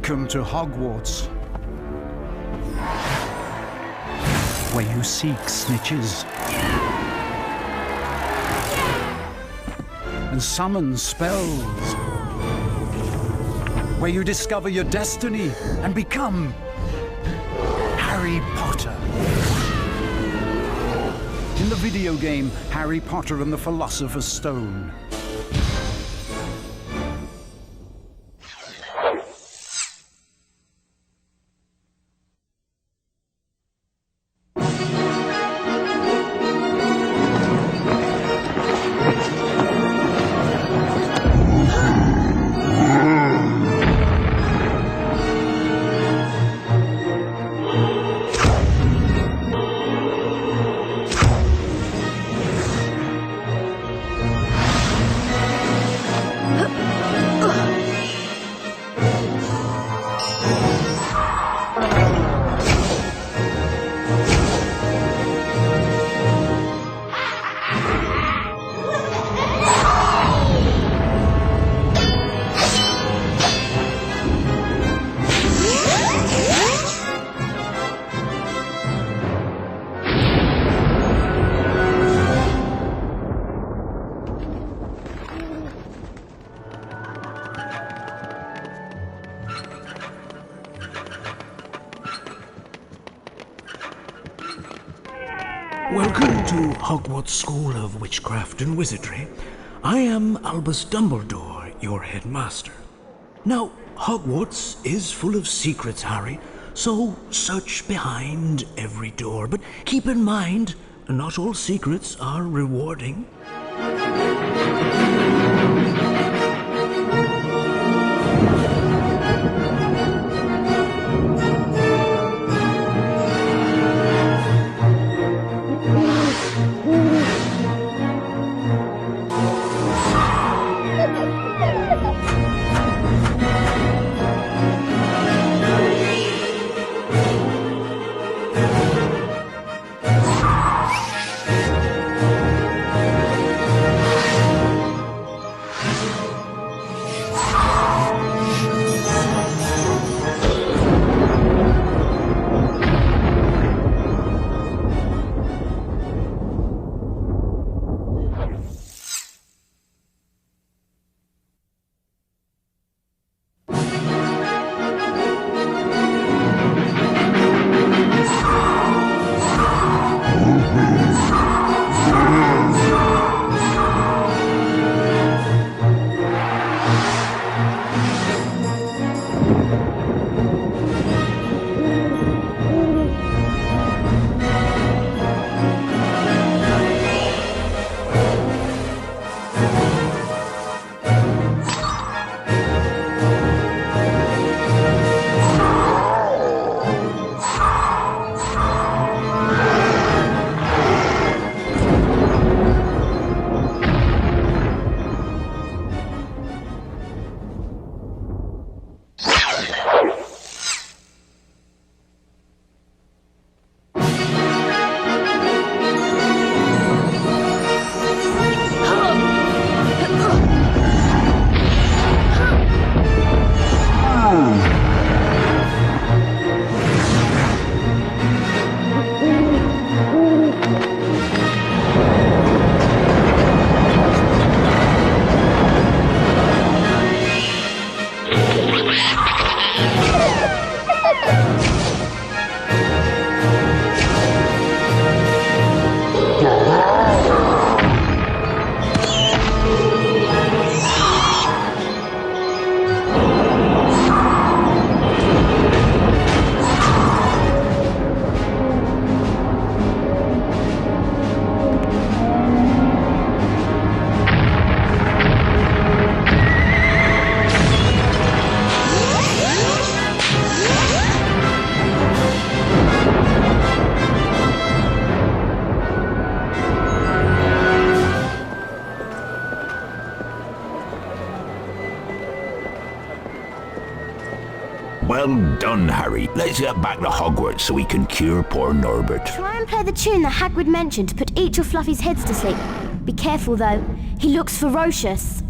Welcome to Hogwarts, where you seek snitches and summon spells, where you discover your destiny and become Harry Potter. In the video game Harry Potter and the Philosopher's Stone. Welcome to Hogwarts School of Witchcraft and Wizardry. I am Albus Dumbledore, your headmaster. Now, Hogwarts is full of secrets, Harry, so search behind every door. But keep in mind, not all secrets are rewarding. Well done, Harry. Let's get back to Hogwarts so we can cure poor Norbert. Try and play the tune that Hagrid mentioned to put each of Fluffy's heads to sleep. Be careful, though. He looks ferocious.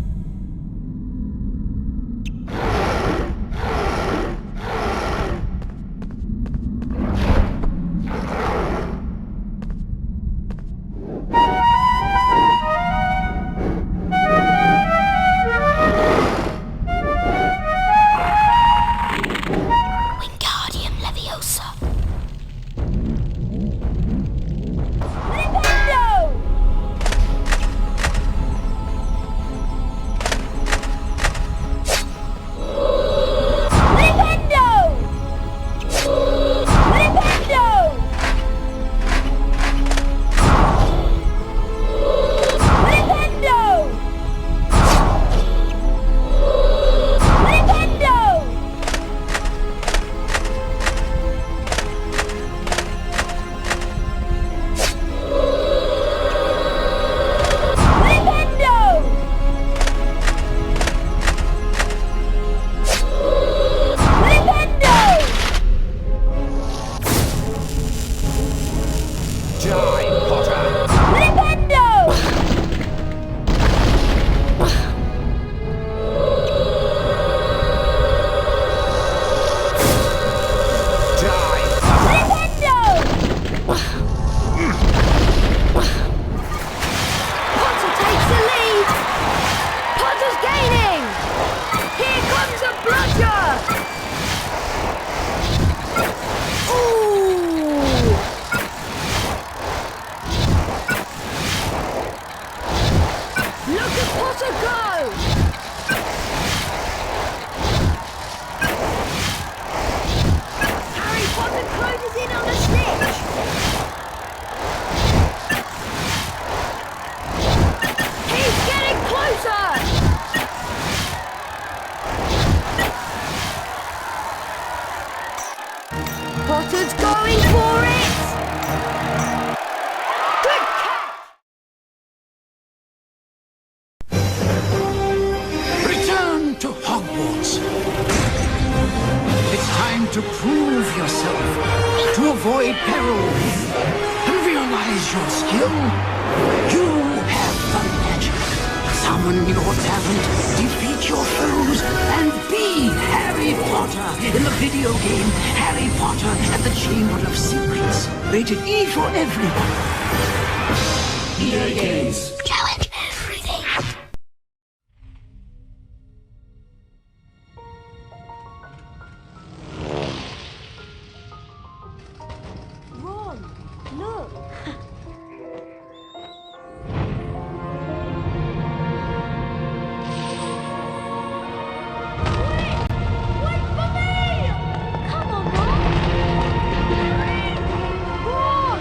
avoid perils and realize your skill. You have the magic. Summon your talent, defeat your foes, and be Harry Potter in the video game Harry Potter and the Chamber of Secrets. Rated E for everyone. EA Games. Challenge everything. Ron, look. Wait for me! Come on, Ron. Ron!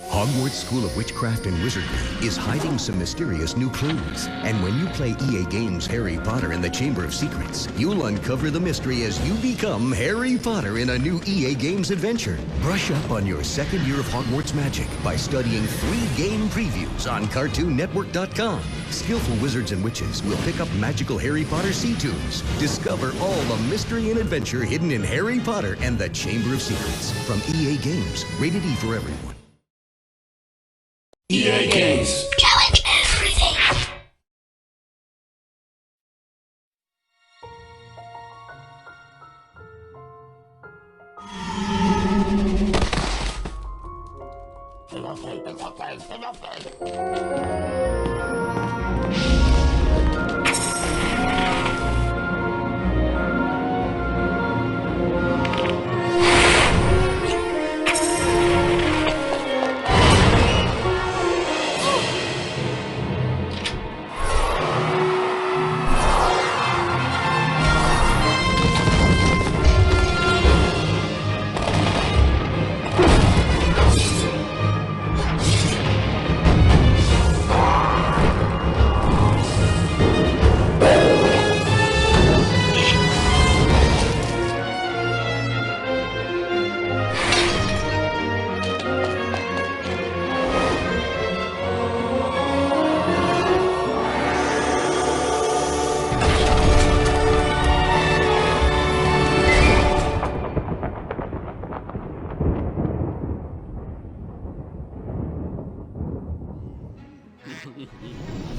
Hogwarts School of Witchcraft and Wizardry is hiding some mysterious new clues. And when you play EA Games Harry Potter and the Chamber of Secrets, you'll uncover the mystery as you become Harry Potter in a new EA Games adventure. Brush up on your second year of Hogwarts magic by studying 3 game previews on CartoonNetwork.com. Skillful wizards and witches will pick up magical Harry Potter sea tours. Discover all the mystery and adventure hidden in Harry Potter and the Chamber of Secrets. From EA Games, rated E for everyone. EA Games. Challenge everything.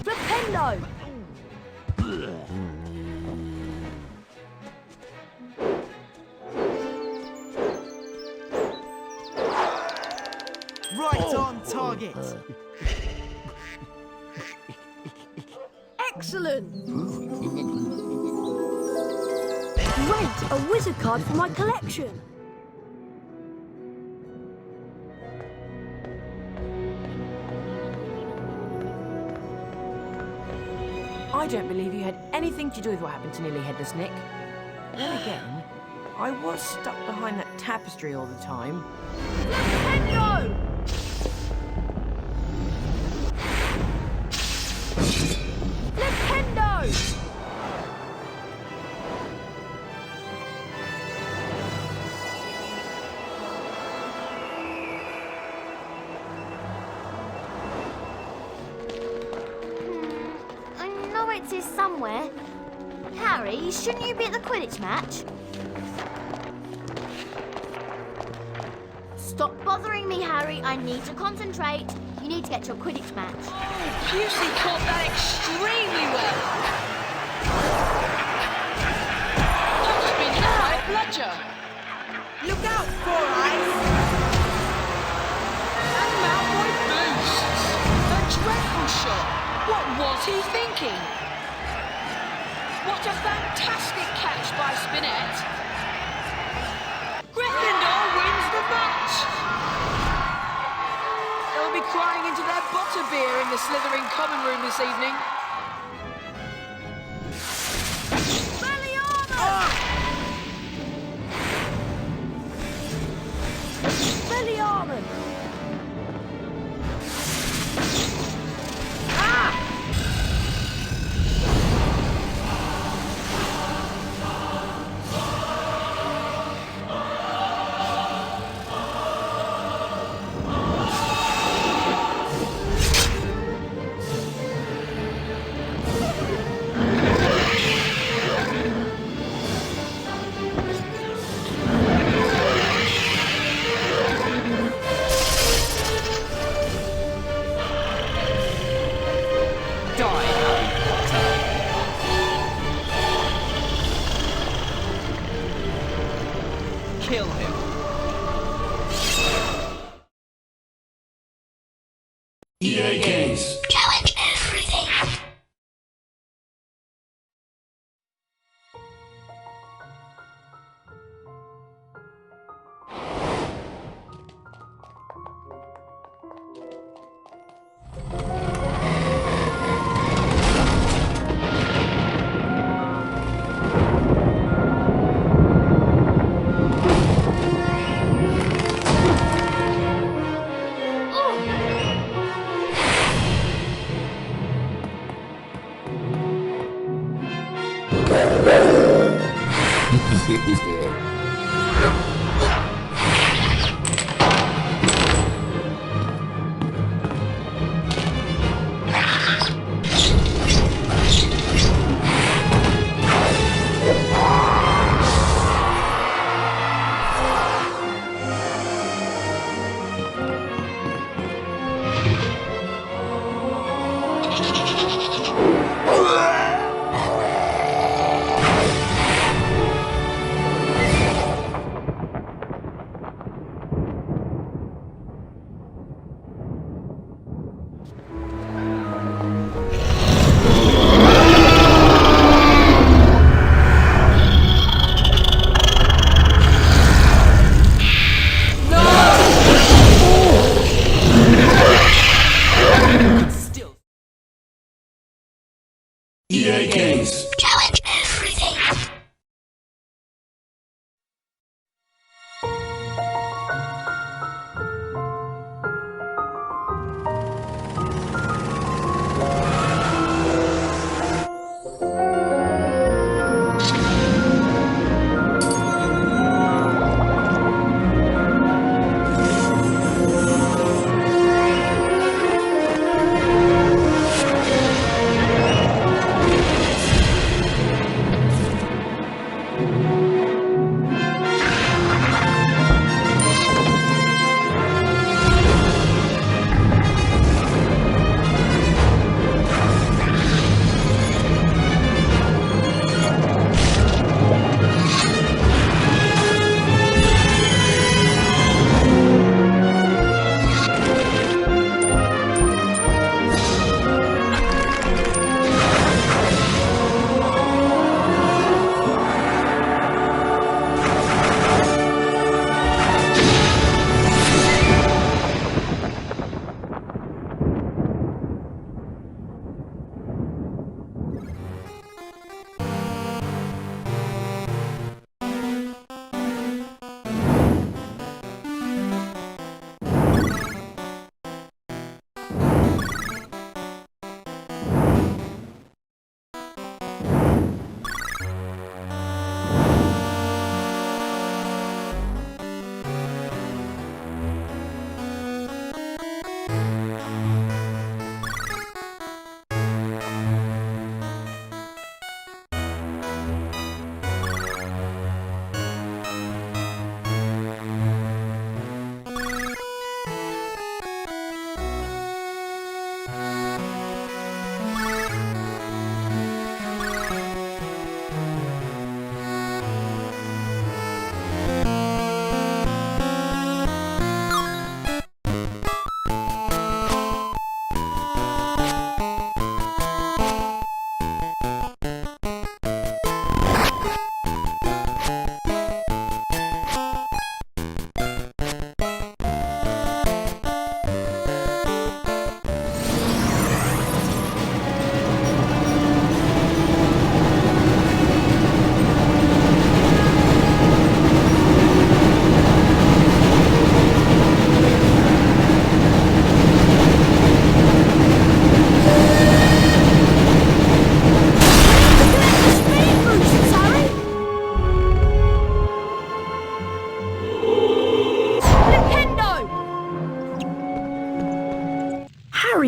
Flipendo! Right on target. Excellent! Great! A wizard card for my collection! I don't believe you had anything to do with what happened to Nearly Headless Nick. Then again, I was stuck behind that tapestry all the time. Nintendo! Nintendo! I know it's here somewhere. Harry, shouldn't you be at the Quidditch match? Stop bothering me, Harry. I need to concentrate. You need to get to a Quidditch match. Pusey caught that extremely well. That's been a high bludger. Look out, Four Eyes! And Malfoy boosts. A dreadful shot. What was he thinking? What a fantastic catch by Spinette. Gryffindor wins the match. They'll be crying into their butterbeer in the Slytherin common room this evening. Expelliarmus! Ah! Kill him. EA Games. Challenge everything.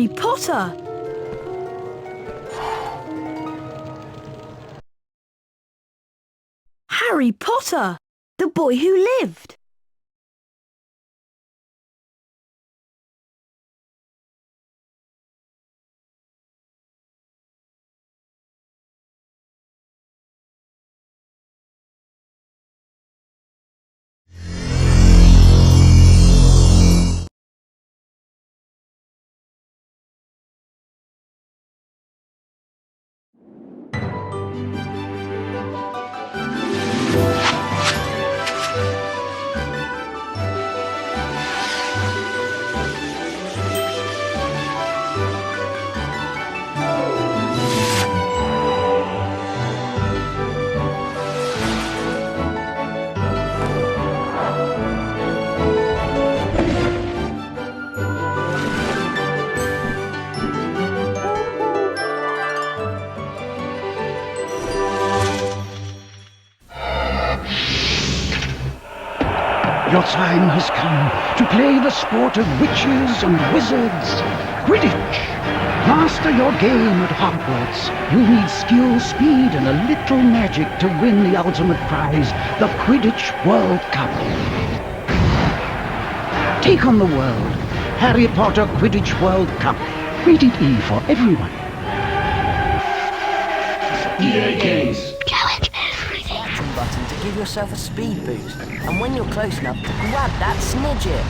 Harry Potter! Harry Potter! The boy who lived! Your time has come to play the sport of witches and wizards. Quidditch! Master your game at Hogwarts. You'll need skill, speed, and a little magic to win the ultimate prize, the Quidditch World Cup. Take on the world. Harry Potter Quidditch World Cup. Rated E for everyone. EA Games. Action button to give yourself a speed boost, and when you're close enough, grab that snidget.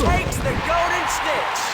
Takes the golden snitch!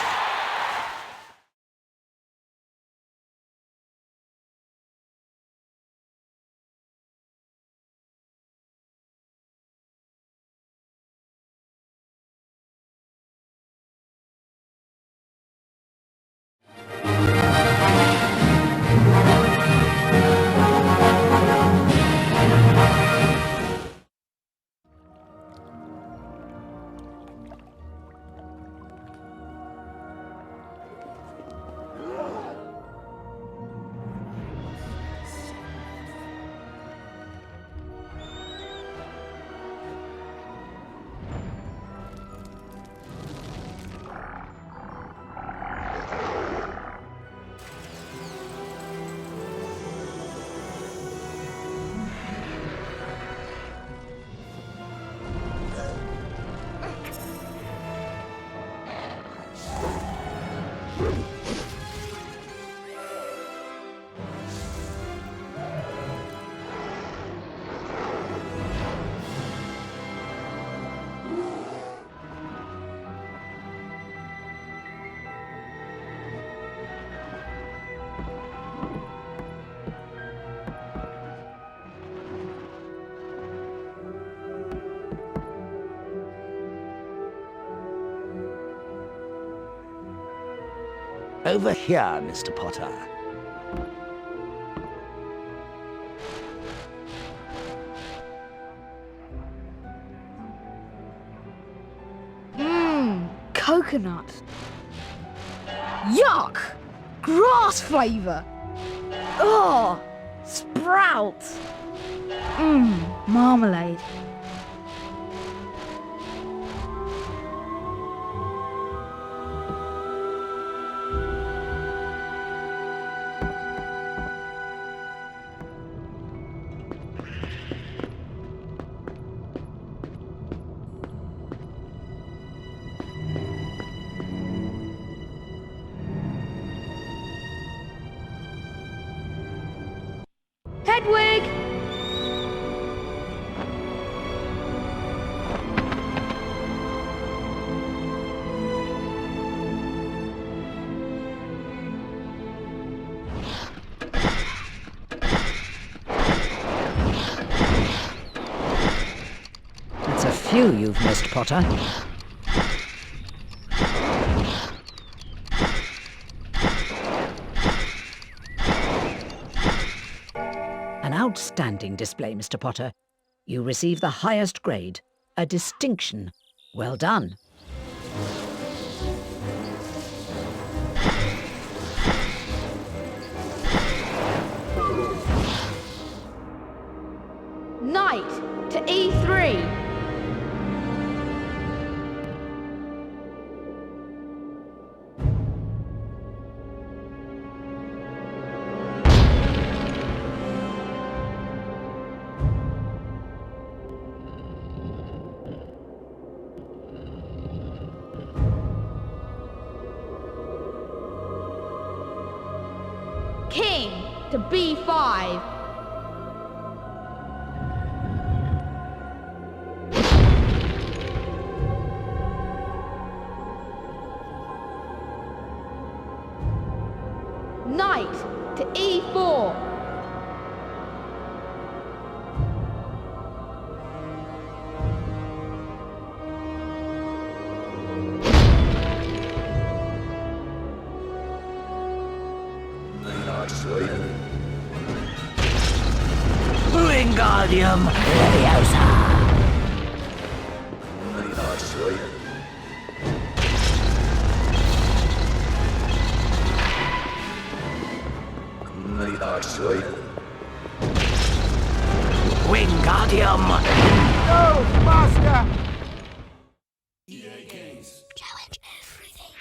Over here, Mr. Potter. Coconut. Yuck! Grass flavour. Ugh! Sprouts. Marmalade. Hedwig! It's a few you've missed, Potter. An outstanding display, Mr. Potter. You receive the highest grade, a distinction. Well done. Knight to E3. King to B5. Knight to E4. Wingardium Leviosa. Wingardium. No, Master! Challenge everything.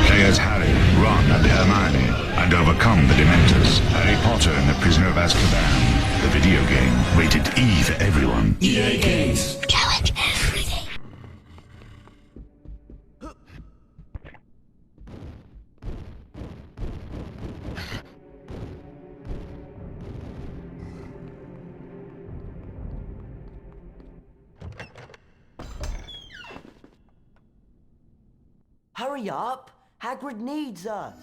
Players Harry, Ron and Hermione, and overcome the Dementors. Harry Potter and the Prisoner of Azkaban. The video game, rated E for everyone. EA Games. Challenge everything. Hurry up! Hagrid needs us.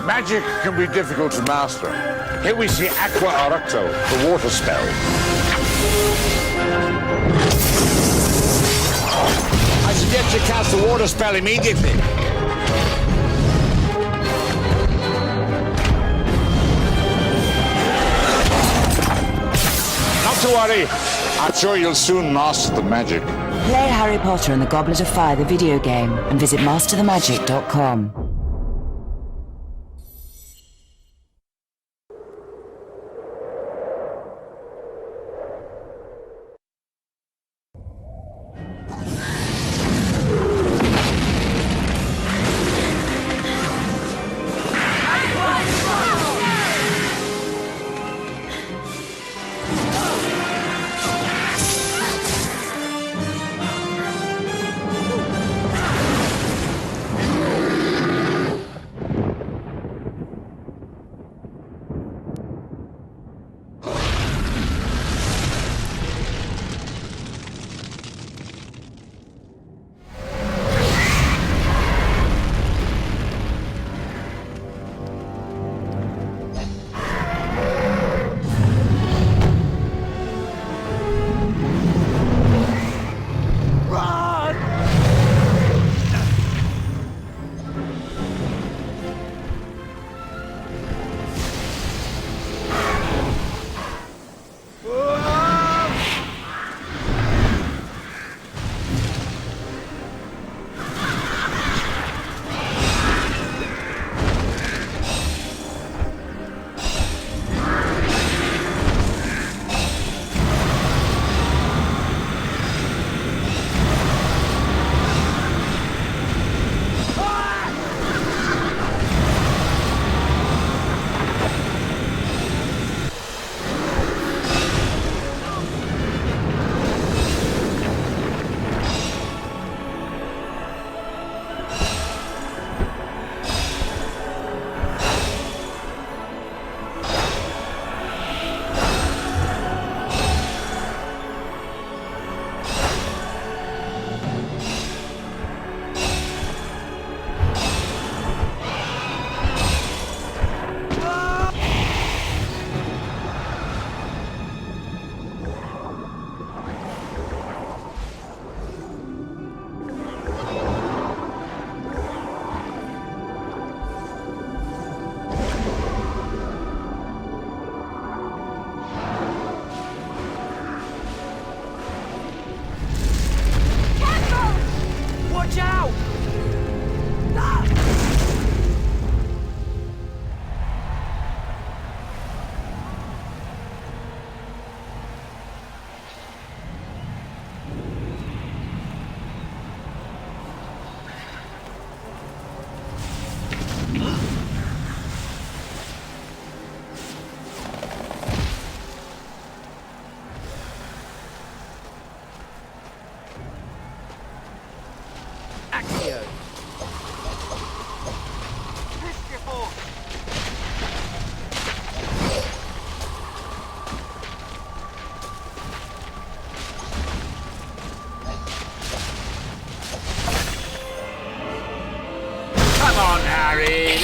Magic can be difficult to master. Here we see Aqua Aracto, the water spell. I suggest you cast the water spell immediately. Not to worry. I'm sure you'll soon master the magic. Play Harry Potter and the Goblet of Fire, the video game, and visit masterthemagic.com.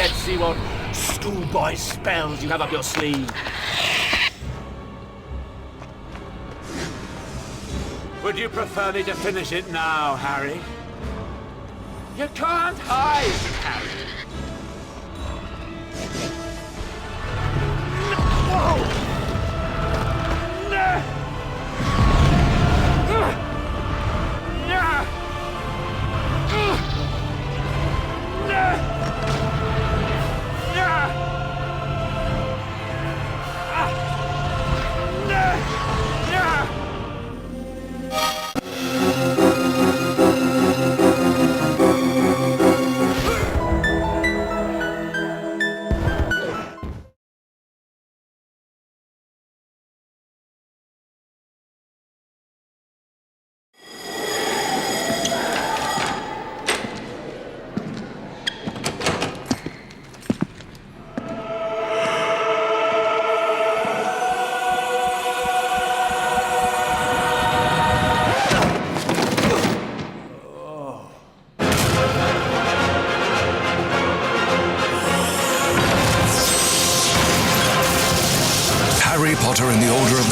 Let's see what schoolboy spells you have up your sleeve. Would you prefer me to finish it now, Harry? You can't hide, Harry.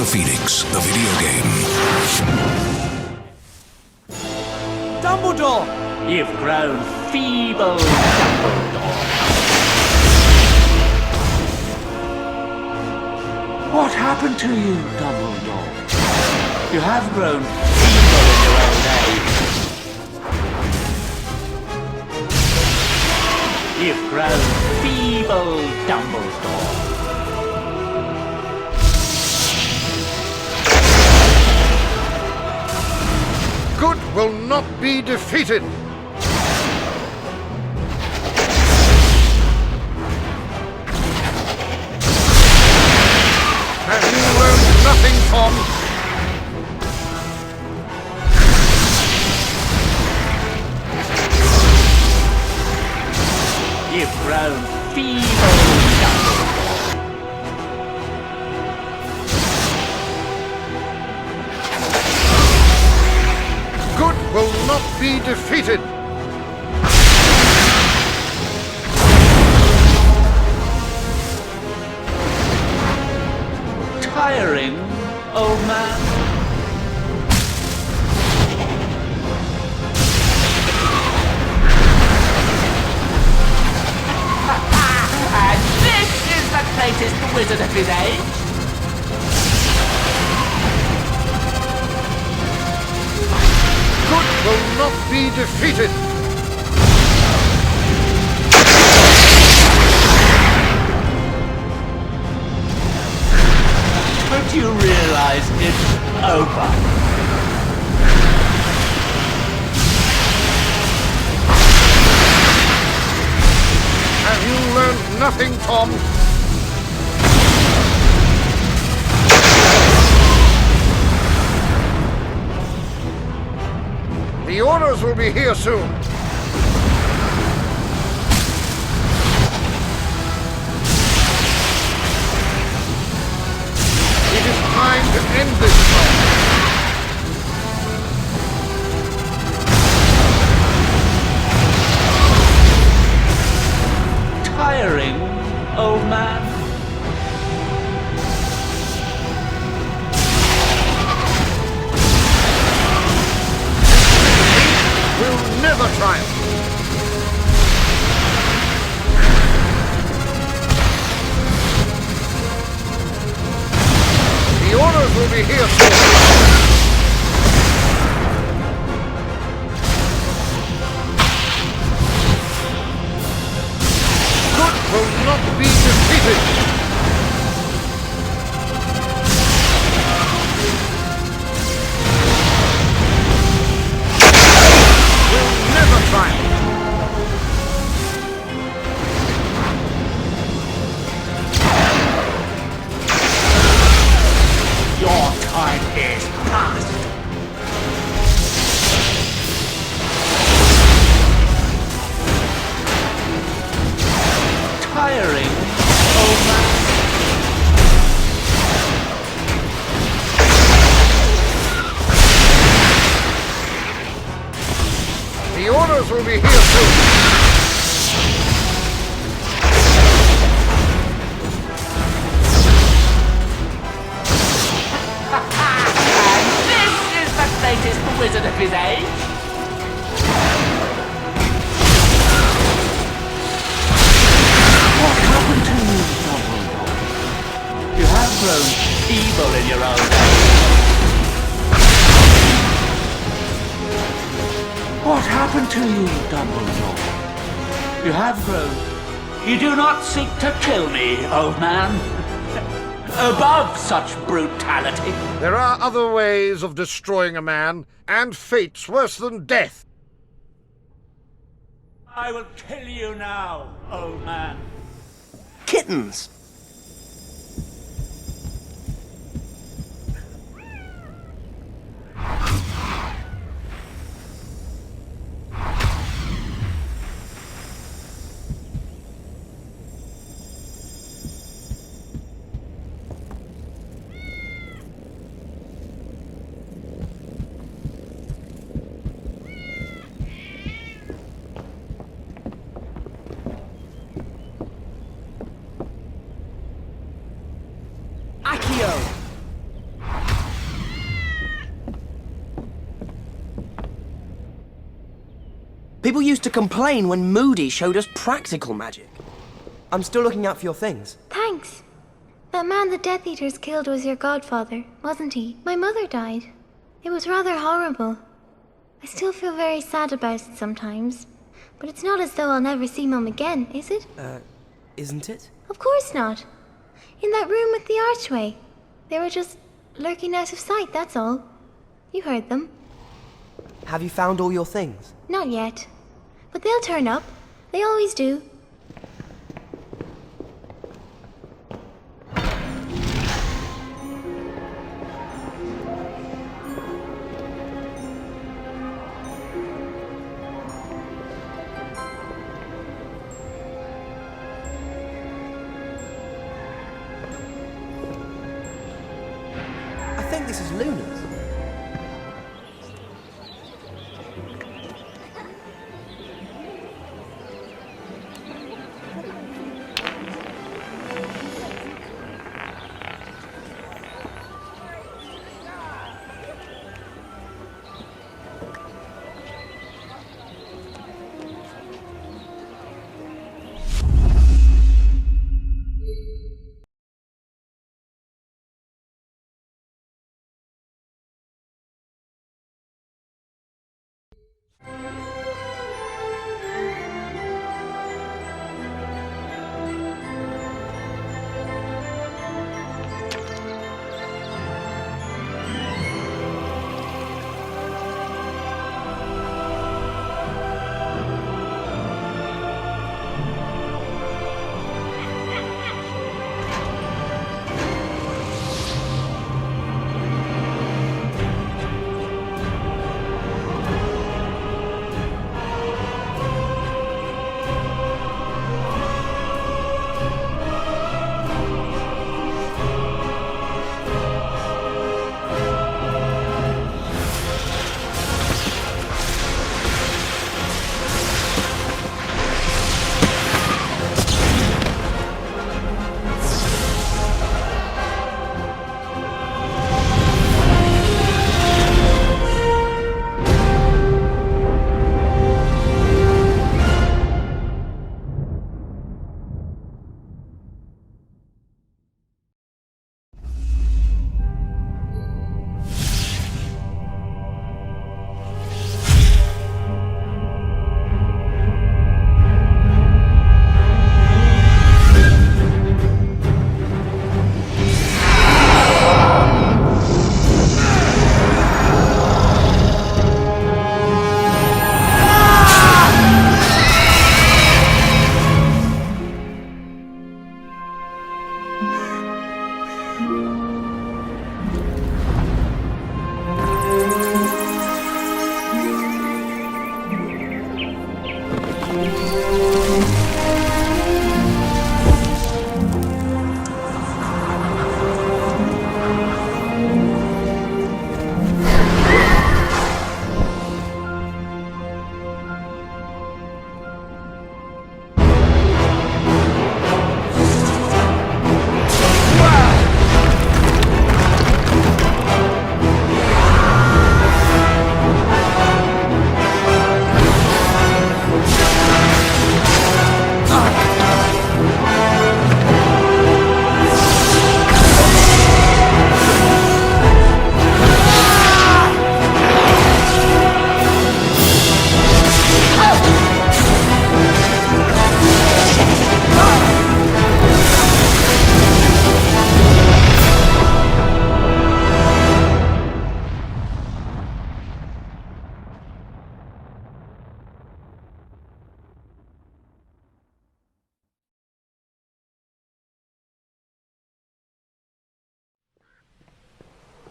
Phoenix, the video game. Dumbledore! You've grown feeble, Dumbledore. What happened to you, Dumbledore? You have grown feeble in your old age. You've grown feeble, Dumbledore. Good will not be defeated. Have you learned nothing, Tom? You've grown feeble, Dumbledore. Good will not be defeated. Tiring, old man. And this is the greatest wizard of his age. Good will not be defeated. Don't you realize it's over? Have you learned nothing, Tom? The orders will be here soon. It is time to end this fight. Tiring, old man. Will never triumph. The orders will be here soon. Good will not be defeated. Will never triumph. Your time is past. Tiring, old man. The orders will be here soon. And this is the greatest wizard of his age. What happened to you, Dumbledore? You have grown feeble in your old age. What happened to you, Dumbledore? You have grown. You do not seek to kill me, old man. Above such brutality. There are other ways of destroying a man, and fates worse than death. I will kill you now, old man. Kittens! People used to complain when Moody showed us practical magic. I'm still looking out for your things. Thanks. That man the Death Eaters killed was your godfather, wasn't he? My mother died. It was rather horrible. I still feel very sad about it sometimes. But it's not as though I'll never see Mum again, is it? Isn't it? Of course not. In that room with the archway. They were just lurking out of sight, that's all. You heard them. Have you found all your things? Not yet. But they'll turn up. They always do. I think this is Luna's.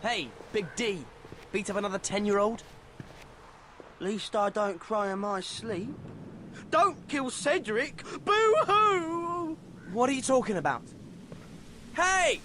Hey, Big D. Beat up another 10-year-old? Least I don't cry in my sleep. Don't kill Cedric! Boo-hoo! What are you talking about? Hey!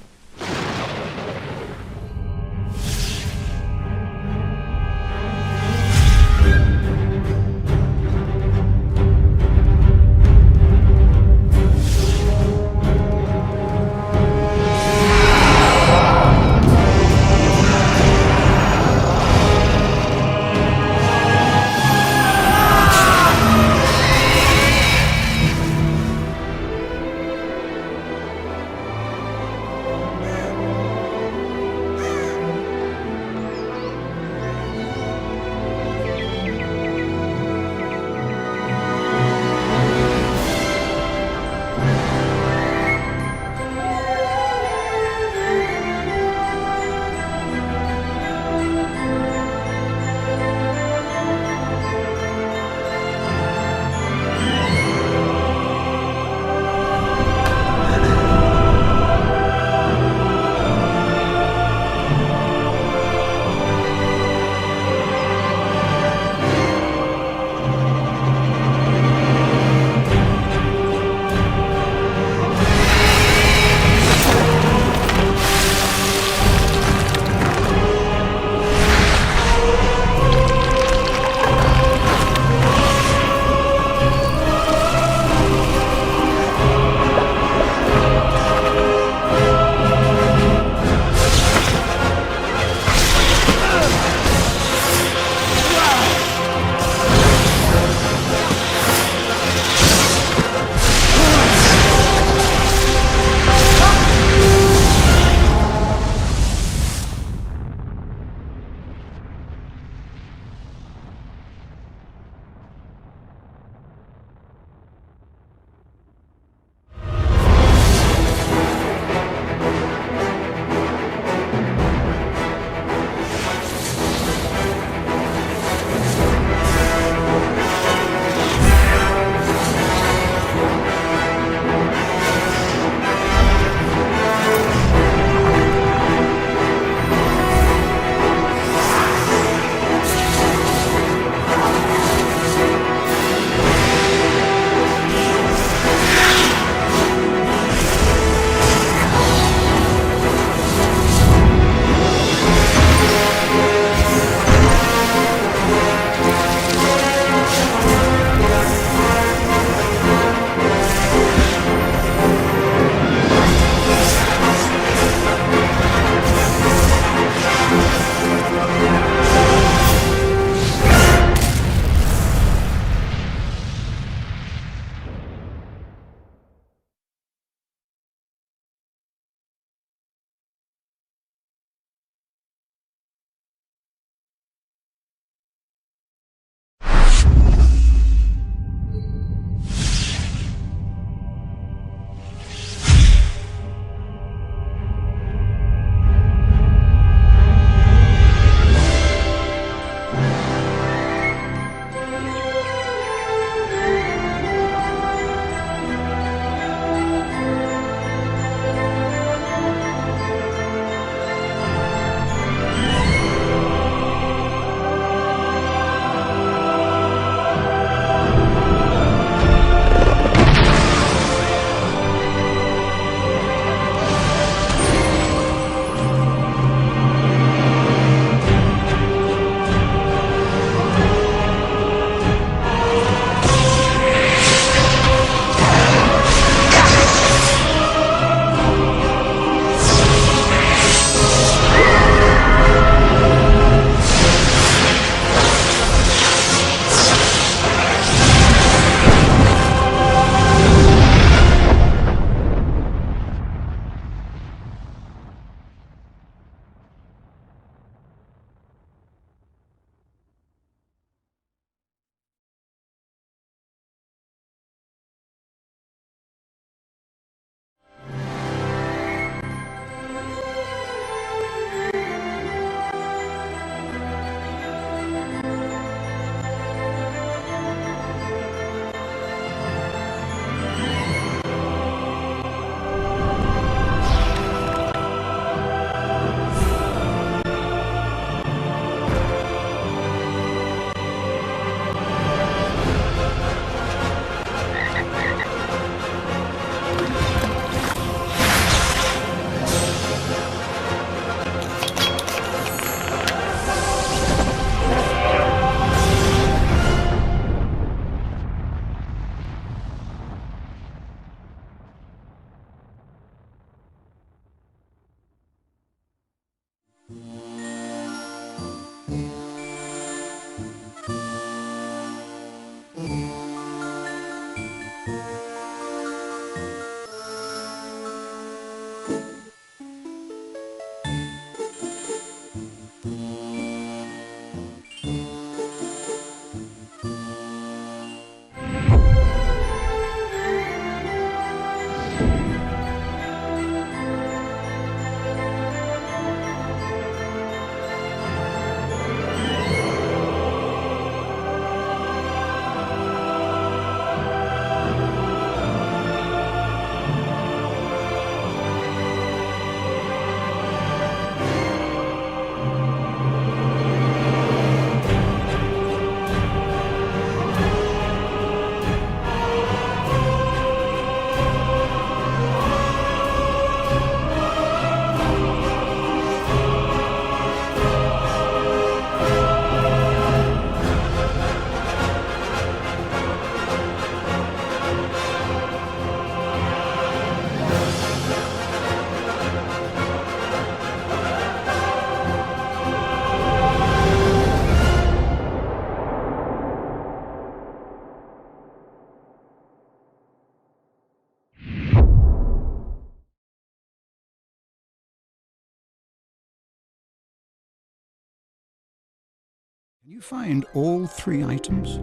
Can you find all 3 items?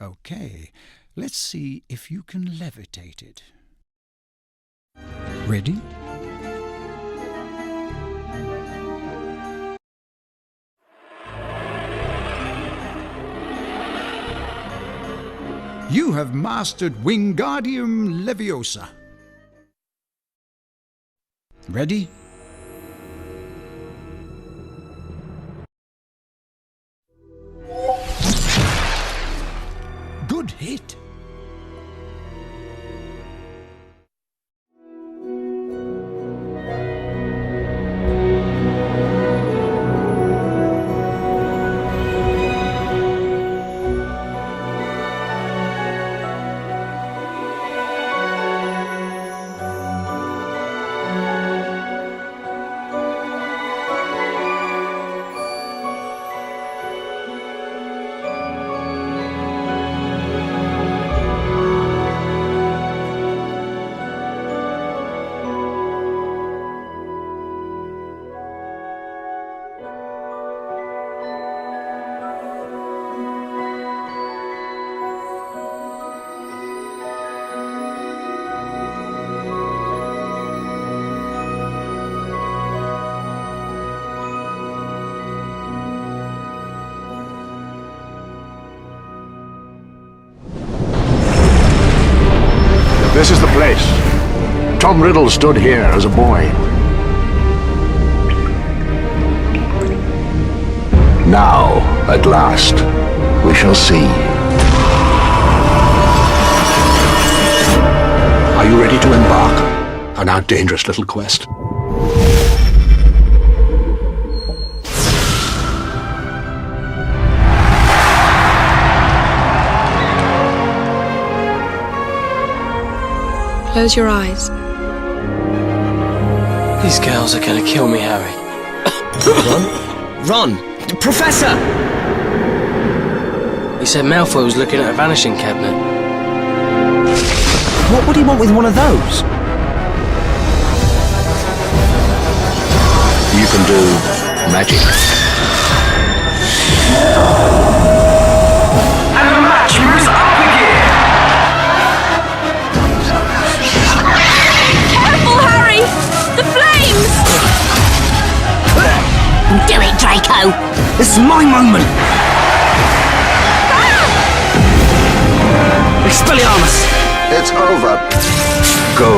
Okay, let's see if you can levitate it. Ready? You have mastered Wingardium Leviosa. Ready? Good hit. This is the place. Tom Riddle stood here as a boy. Now, at last, we shall see. Are you ready to embark on our dangerous little quest? Close your eyes. These girls are gonna kill me, Harry. Ron? Ron! Professor! He said Malfoy was looking at a vanishing cabinet. What would he want with one of those? You can do magic. And the match moves up again! Careful, Harry! The flames! Do it, Draco! This is my moment! Expelliarmus! It's over. Go.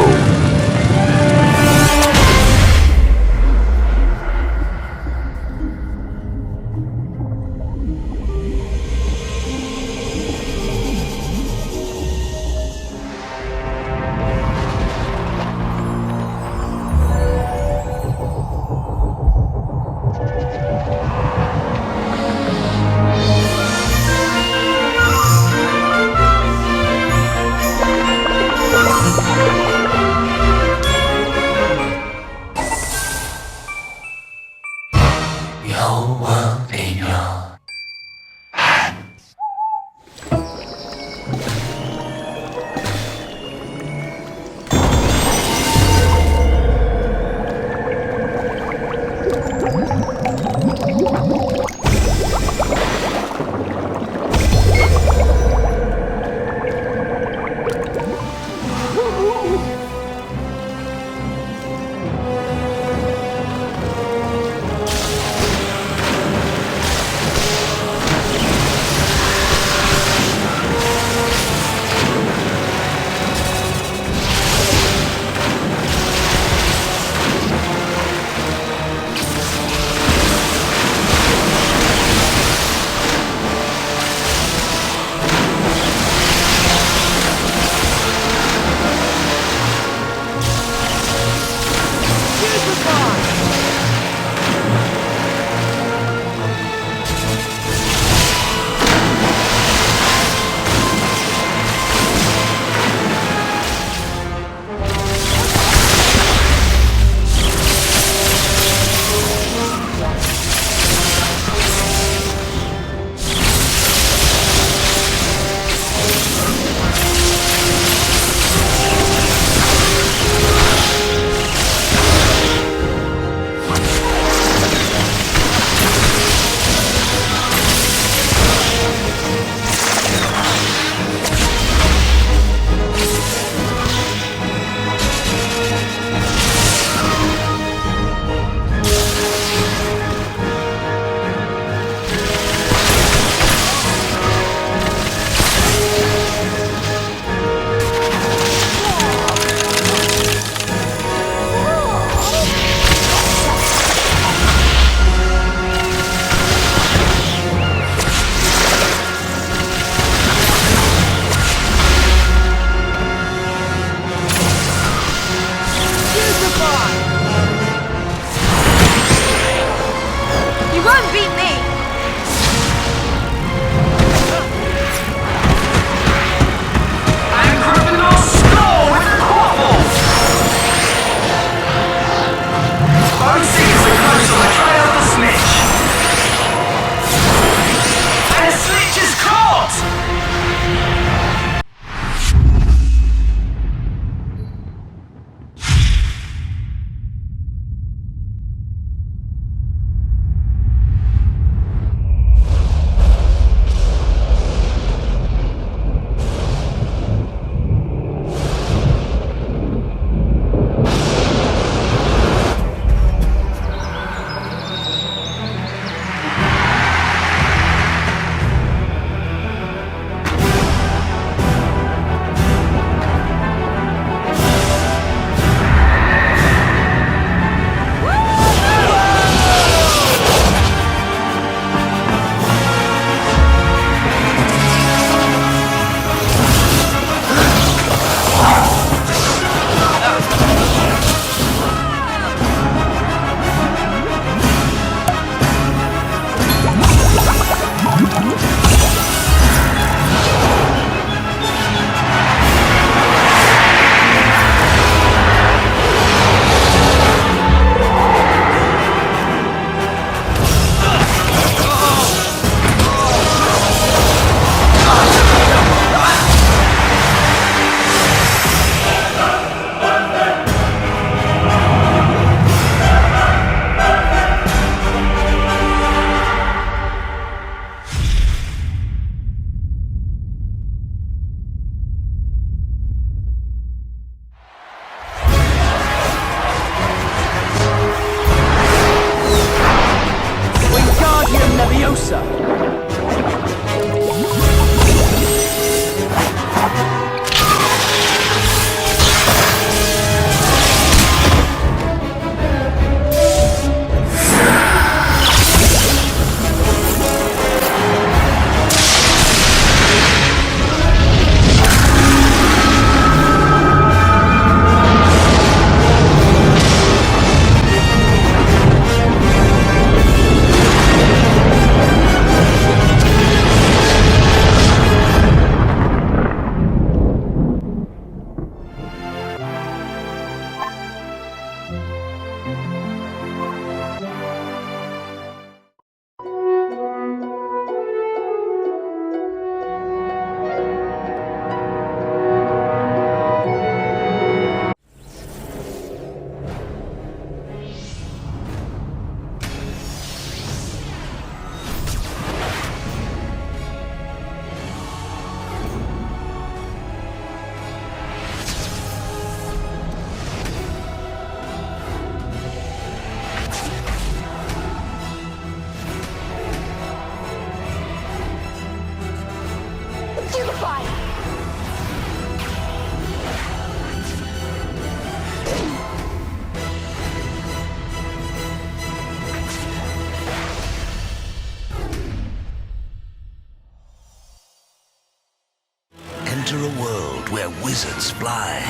wizards fly.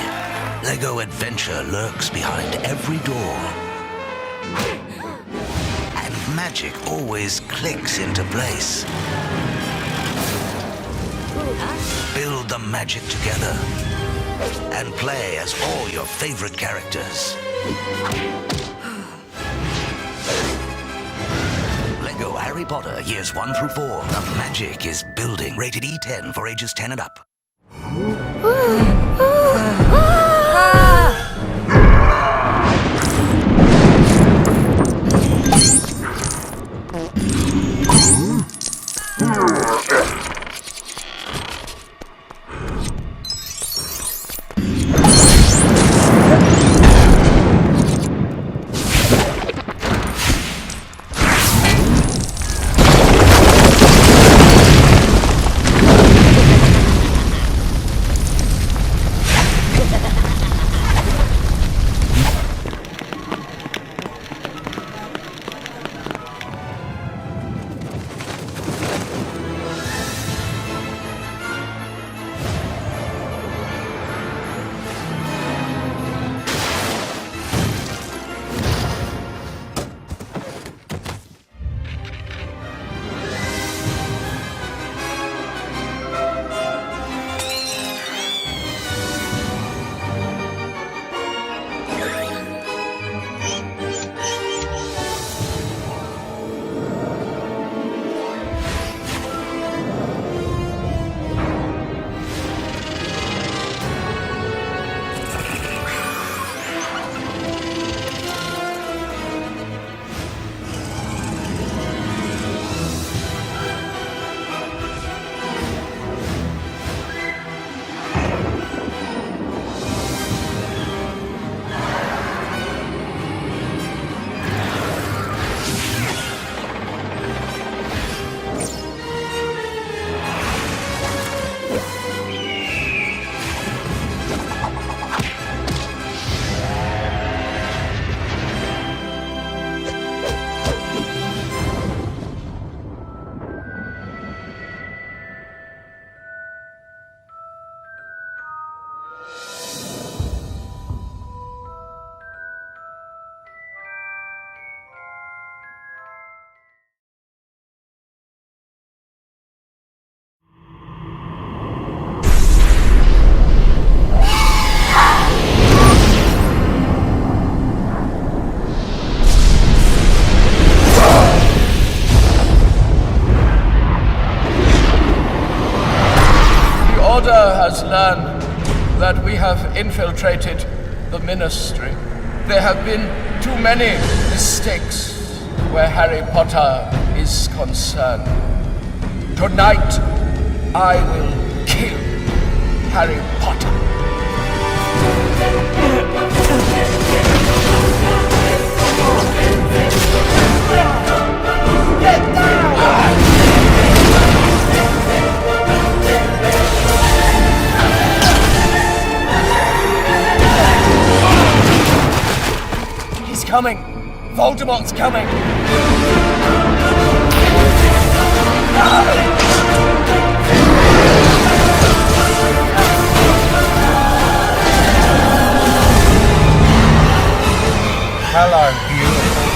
Lego adventure lurks behind every door. And magic always clicks into place. Build the magic together and play as all your favorite characters. Lego Harry Potter Years 1 through 4. The magic is building. Rated E10 for ages 10 and up. Has learned that we have infiltrated the ministry. There have been too many mistakes where Harry Potter is concerned. Tonight, I will kill Harry Potter. Get down! He's coming! Voldemort's coming! Hello, beautiful.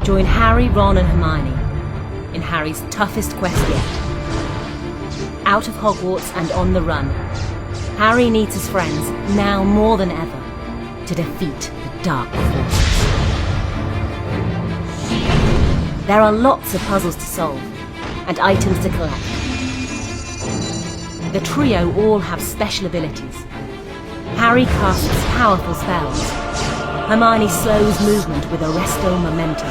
Join Harry, Ron and Hermione in Harry's toughest quest yet. Out of Hogwarts and on the run, Harry needs his friends, now more than ever, to defeat the dark forces. There are lots of puzzles to solve, and items to collect. The trio all have special abilities. Harry casts powerful spells, Hermione slows movement with Arresto Memento,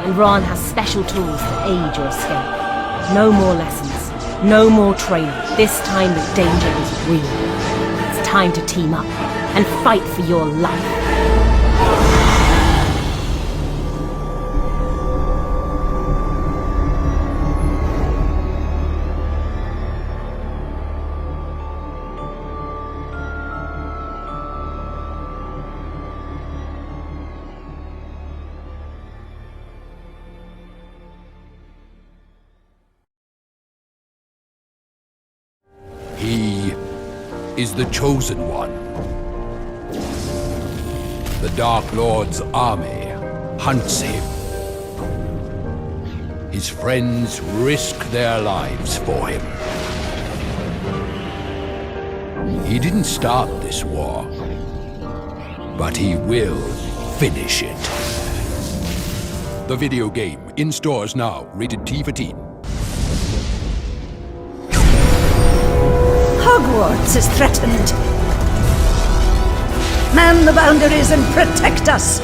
and Ron has special tools to aid your escape. No more lessons, no more training. This time the danger is real. It's time to team up and fight for your life. He is the Chosen One. The Dark Lord's army hunts him. His friends risk their lives for him. He didn't start this war, but he will finish it. The video game, in stores now, rated T for teen. Hogwarts is threatened. Man the boundaries and protect us.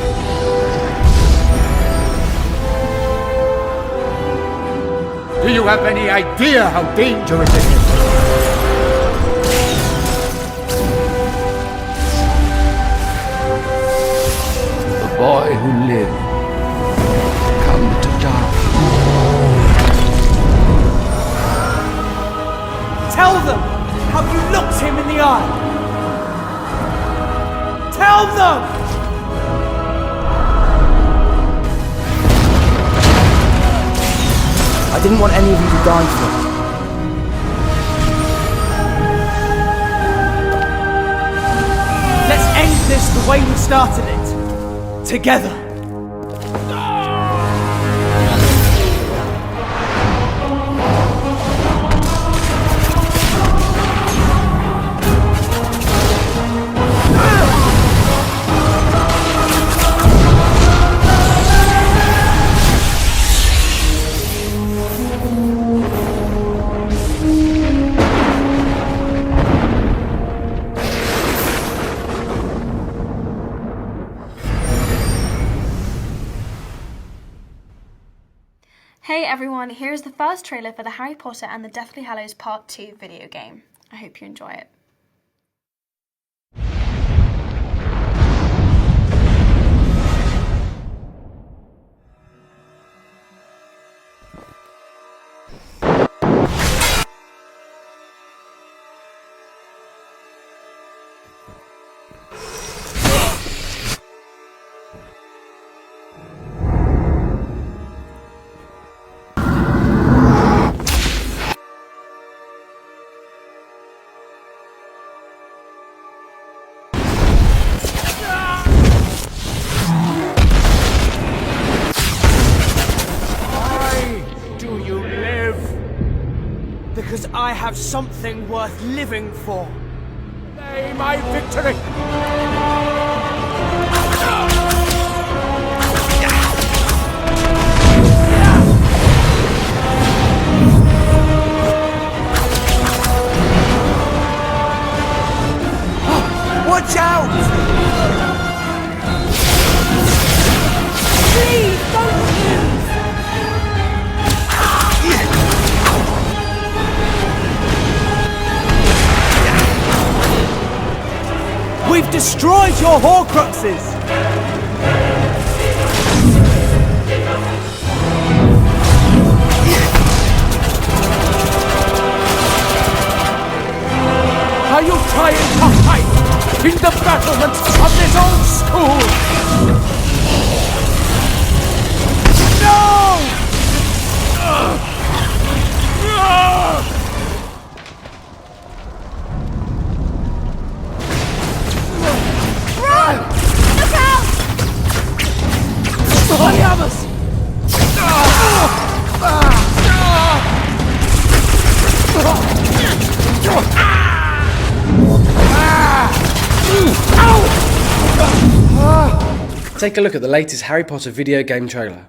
Do you have any idea how dangerous it is? The boy who lived, come to die. Tell them! Have you looked him in the eye? Tell them! I didn't want any of you to die for it. Let's end this the way we started it. Together. Hey everyone, here's the first trailer for the Harry Potter and the Deathly Hallows Part 2 video game. I hope you enjoy it. Because I have something worth living for. Nay, my victory! Watch out! Please, don't lose! We've destroyed your Horcruxes! Are you trying to fight in the battlements of this old school? No! Run! Look out! Valiamus! take a look at the latest Harry Potter video game trailer.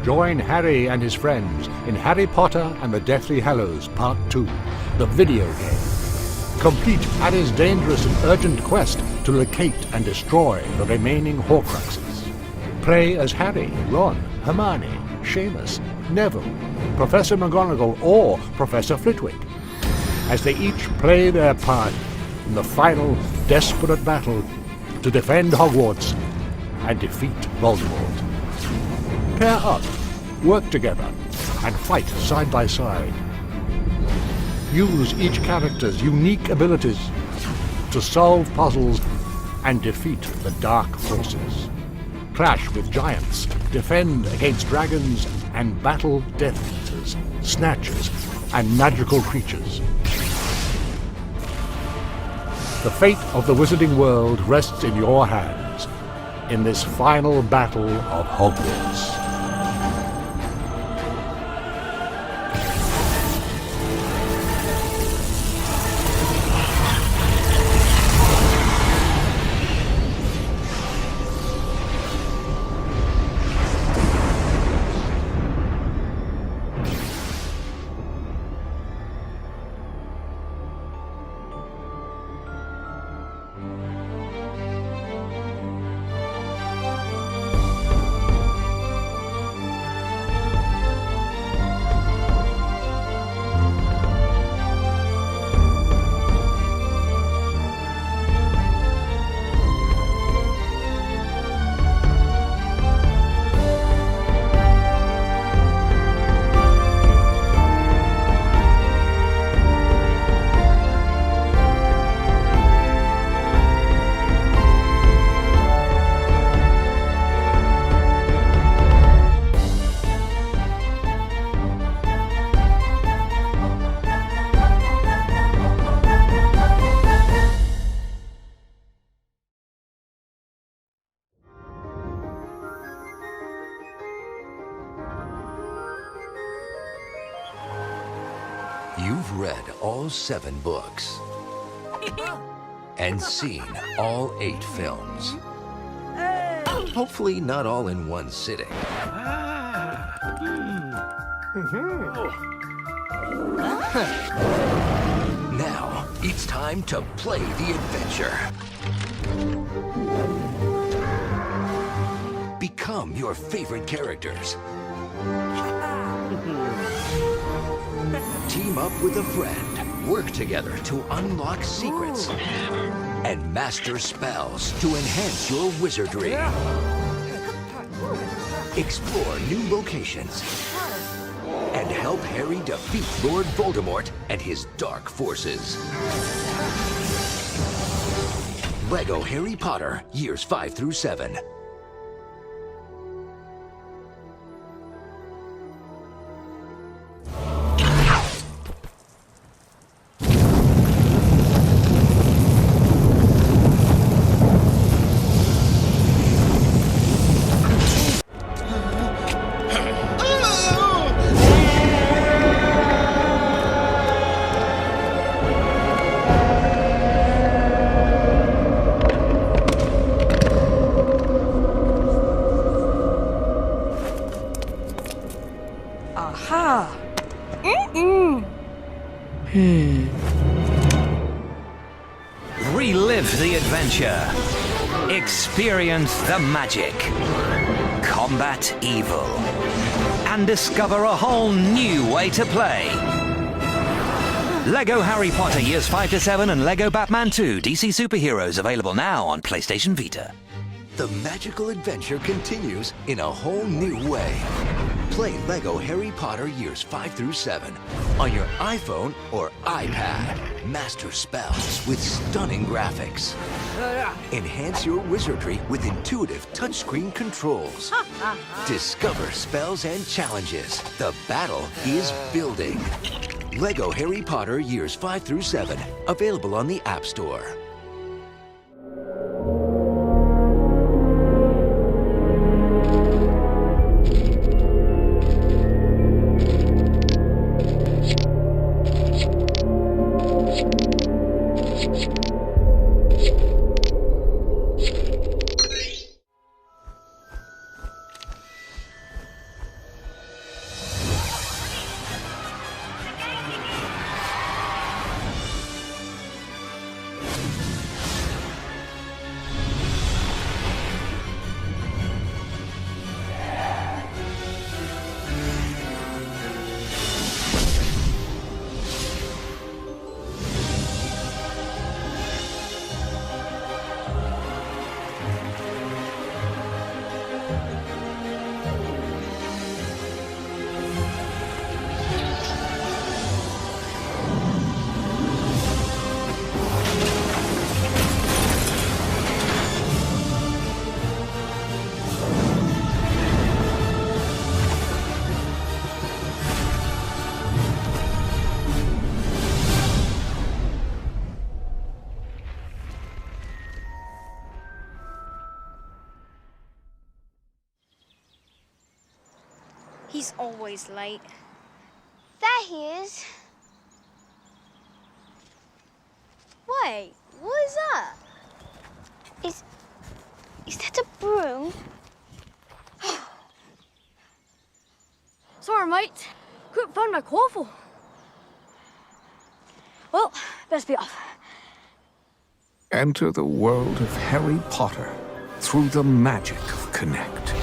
Join Harry and his friends in Harry Potter and the Deathly Hallows Part 2, the video game. Complete Harry's dangerous and urgent quest to locate and destroy the remaining Horcruxes. Play as Harry, Ron, Hermione, Seamus, Neville, Professor McGonagall or Professor Flitwick, as they each play their part in the final desperate battle to defend Hogwarts and defeat Voldemort. Pair up, work together, and fight side by side. Use each character's unique abilities to solve puzzles and defeat the dark forces. Clash with giants, defend against dragons, and battle Death Eaters, Snatchers, and magical creatures. The fate of the wizarding world rests in your hands in this final battle of Hogwarts. You've read all 7 books and seen all 8 films. Hopefully not all in one sitting. Now, it's time to play the adventure. Become your favorite characters. Team up with a friend, work together to unlock secrets, and master spells to enhance your wizardry. Explore new locations, and help Harry defeat Lord Voldemort and his dark forces. Lego Harry Potter, years 5 through 7. Live the adventure. Experience the magic. Combat evil. And discover a whole new way to play. Lego Harry Potter Years 5 to 7 and Lego Batman 2 DC Superheroes available now on PlayStation Vita. The magical adventure continues in a whole new way. Play Lego Harry Potter Years 5 through 7 on your iPhone or iPad. Master spells with stunning graphics. Enhance your wizardry with intuitive touchscreen controls. Discover spells and challenges. The battle is building. Lego Harry Potter Years 5 through 7. Available on the App Store. He's always late. There he is. Wait, what is that? Is that a broom? Sorry, mate. Couldn't find my quaffle. Well, best be off. Enter the world of Harry Potter through the magic of Connect.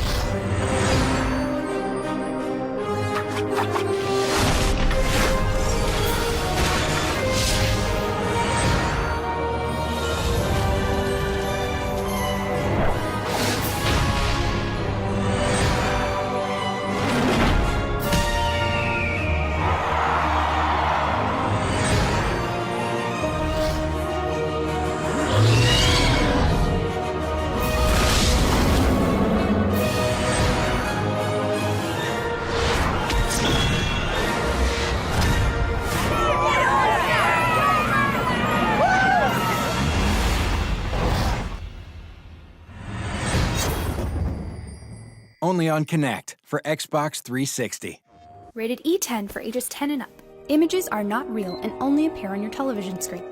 Only on Connect for Xbox 360. Rated E10 for ages 10 and up. Images are not real and only appear on your television screen.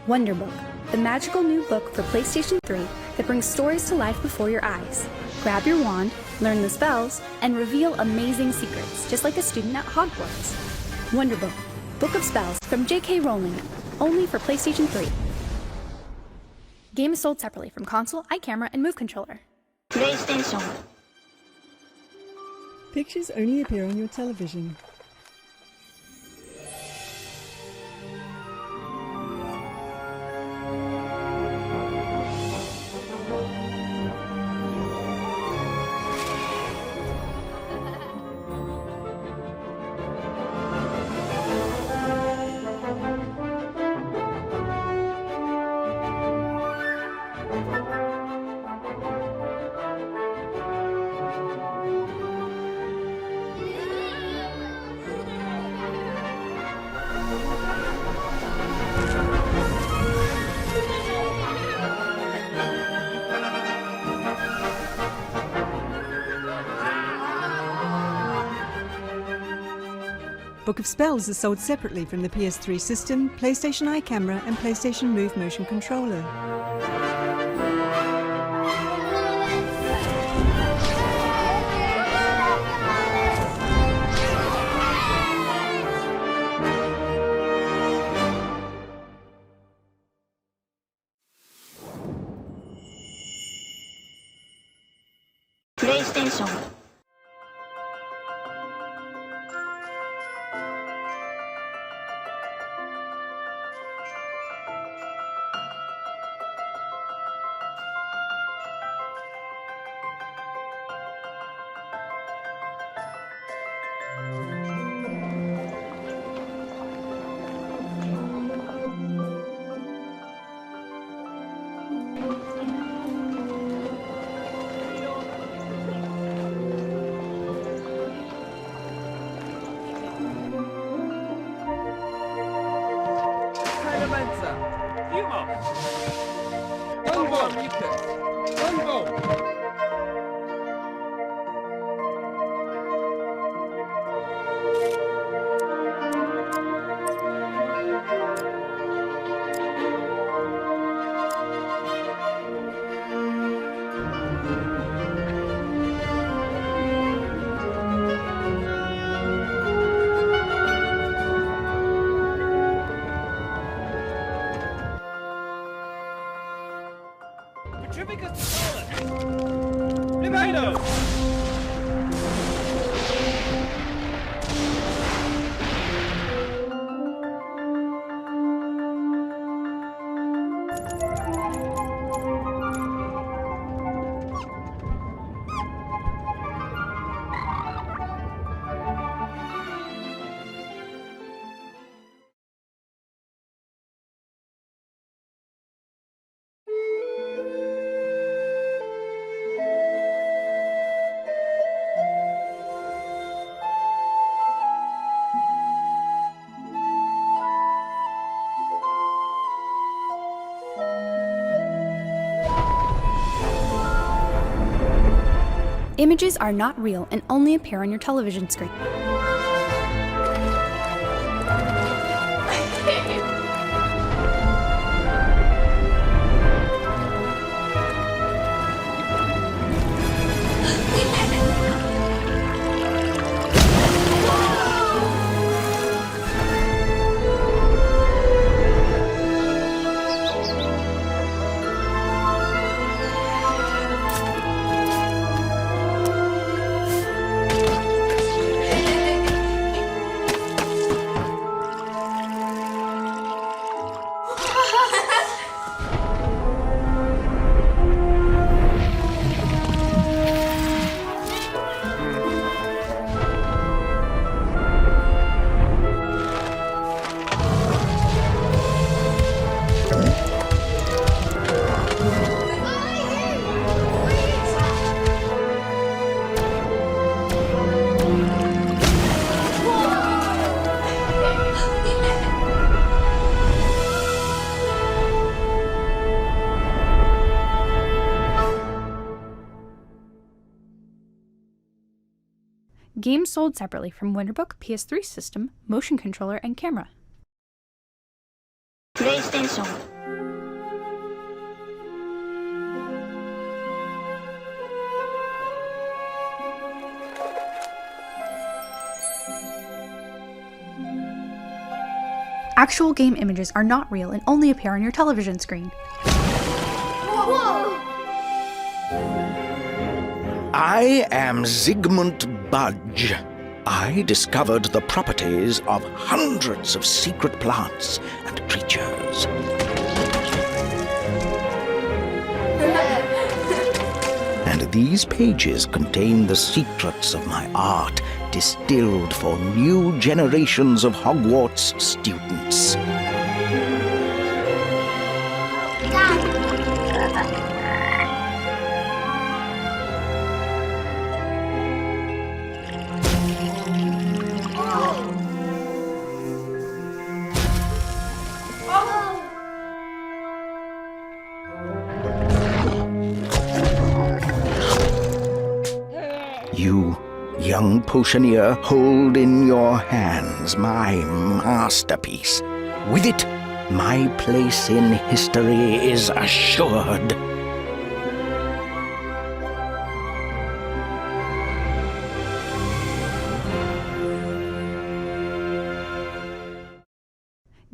Wonderbook, the magical new book for PlayStation 3 that brings stories to life before your eyes. Grab your wand, learn the spells, and reveal amazing secrets, just like a student at Hogwarts. Wonderbook, Book of Spells from J.K. Rowling, only for PlayStation 3. Game is sold separately from console, iCamera, and Move controller. PlayStation. Pictures only appear on your television. Book of Spells is sold separately from the PS3 system, PlayStation iCamera, and PlayStation Move motion controller. PlayStation. Images are not real and only appear on your television screen. Games sold separately from Winterbook, PS3 system, motion controller, and camera. PlayStation. Actual game images are not real and only appear on your television screen. Whoa! I am Zygmunt Budge. I discovered the properties of hundreds of secret plants and creatures. And these pages contain the secrets of my art, distilled for new generations of Hogwarts students. You, young potioneer, hold in your hands my masterpiece. With it, my place in history is assured.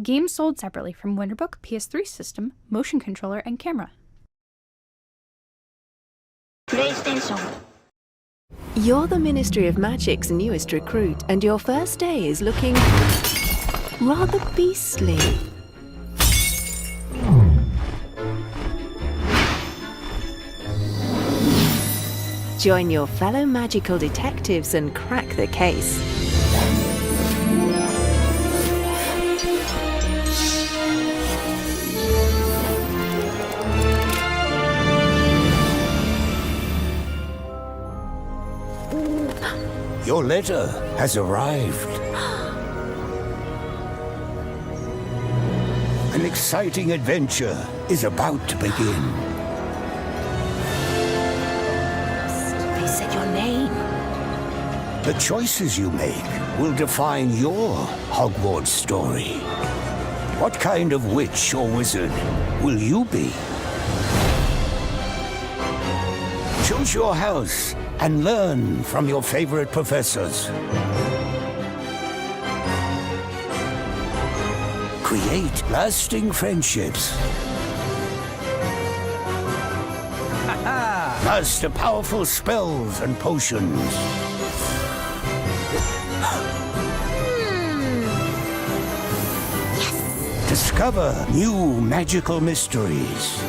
Games sold separately from Winterbook, PS3 system, motion controller, and camera. PlayStation. You're the Ministry of Magic's newest recruit, and your first day is looking rather beastly. Join your fellow magical detectives and crack the case. Your letter has arrived. An exciting adventure is about to begin. They said your name. The choices you make will define your Hogwarts story. What kind of witch or wizard will you be? Choose your house and learn from your favorite professors. Create lasting friendships. Master powerful spells and potions. Discover new magical mysteries.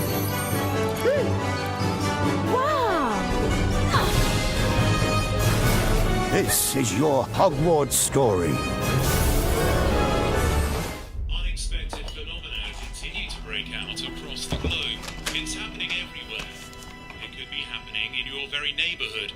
This is your Hogwarts story. Unexpected phenomena continue to break out across the globe. It's happening everywhere. It could be happening in your very neighborhood.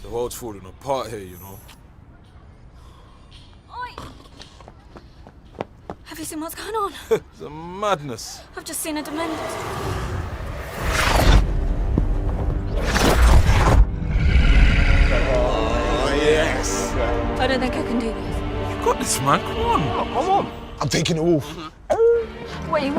The world's falling apart here, you know. Oi! Have you seen what's going on? It's a madness. I've just seen a Demented. Oh, yes. I don't think I can do this. You got this, man. Come on. Oh, come on. I'm taking a wolf. Wait.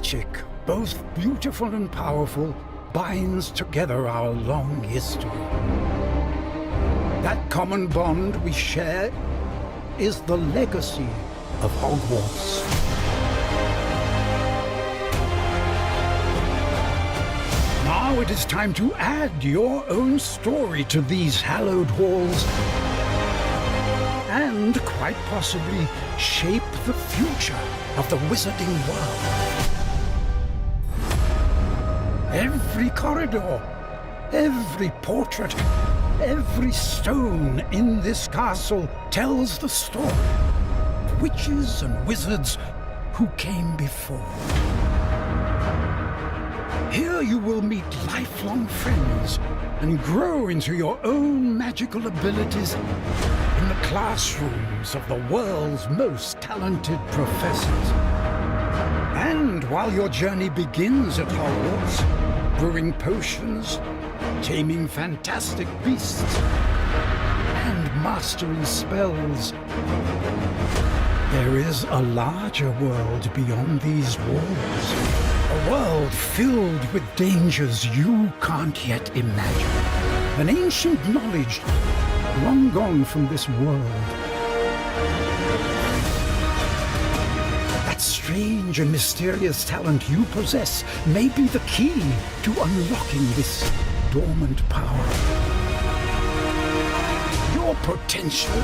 magic, both beautiful and powerful, binds together our long history. That common bond we share is the legacy of Hogwarts. Now it is time to add your own story to these hallowed halls and, quite possibly, shape the future of the wizarding world. Every corridor, every portrait, every stone in this castle tells the story of witches and wizards who came before. Here you will meet lifelong friends and grow into your own magical abilities in the classrooms of the world's most talented professors. And while your journey begins at Hogwarts, brewing potions, taming fantastic beasts, and mastering spells, there is a larger world beyond these walls. A world filled with dangers you can't yet imagine. An ancient knowledge long gone from this world. That strange and mysterious talent you possess may be the key to unlocking this dormant power. Your potential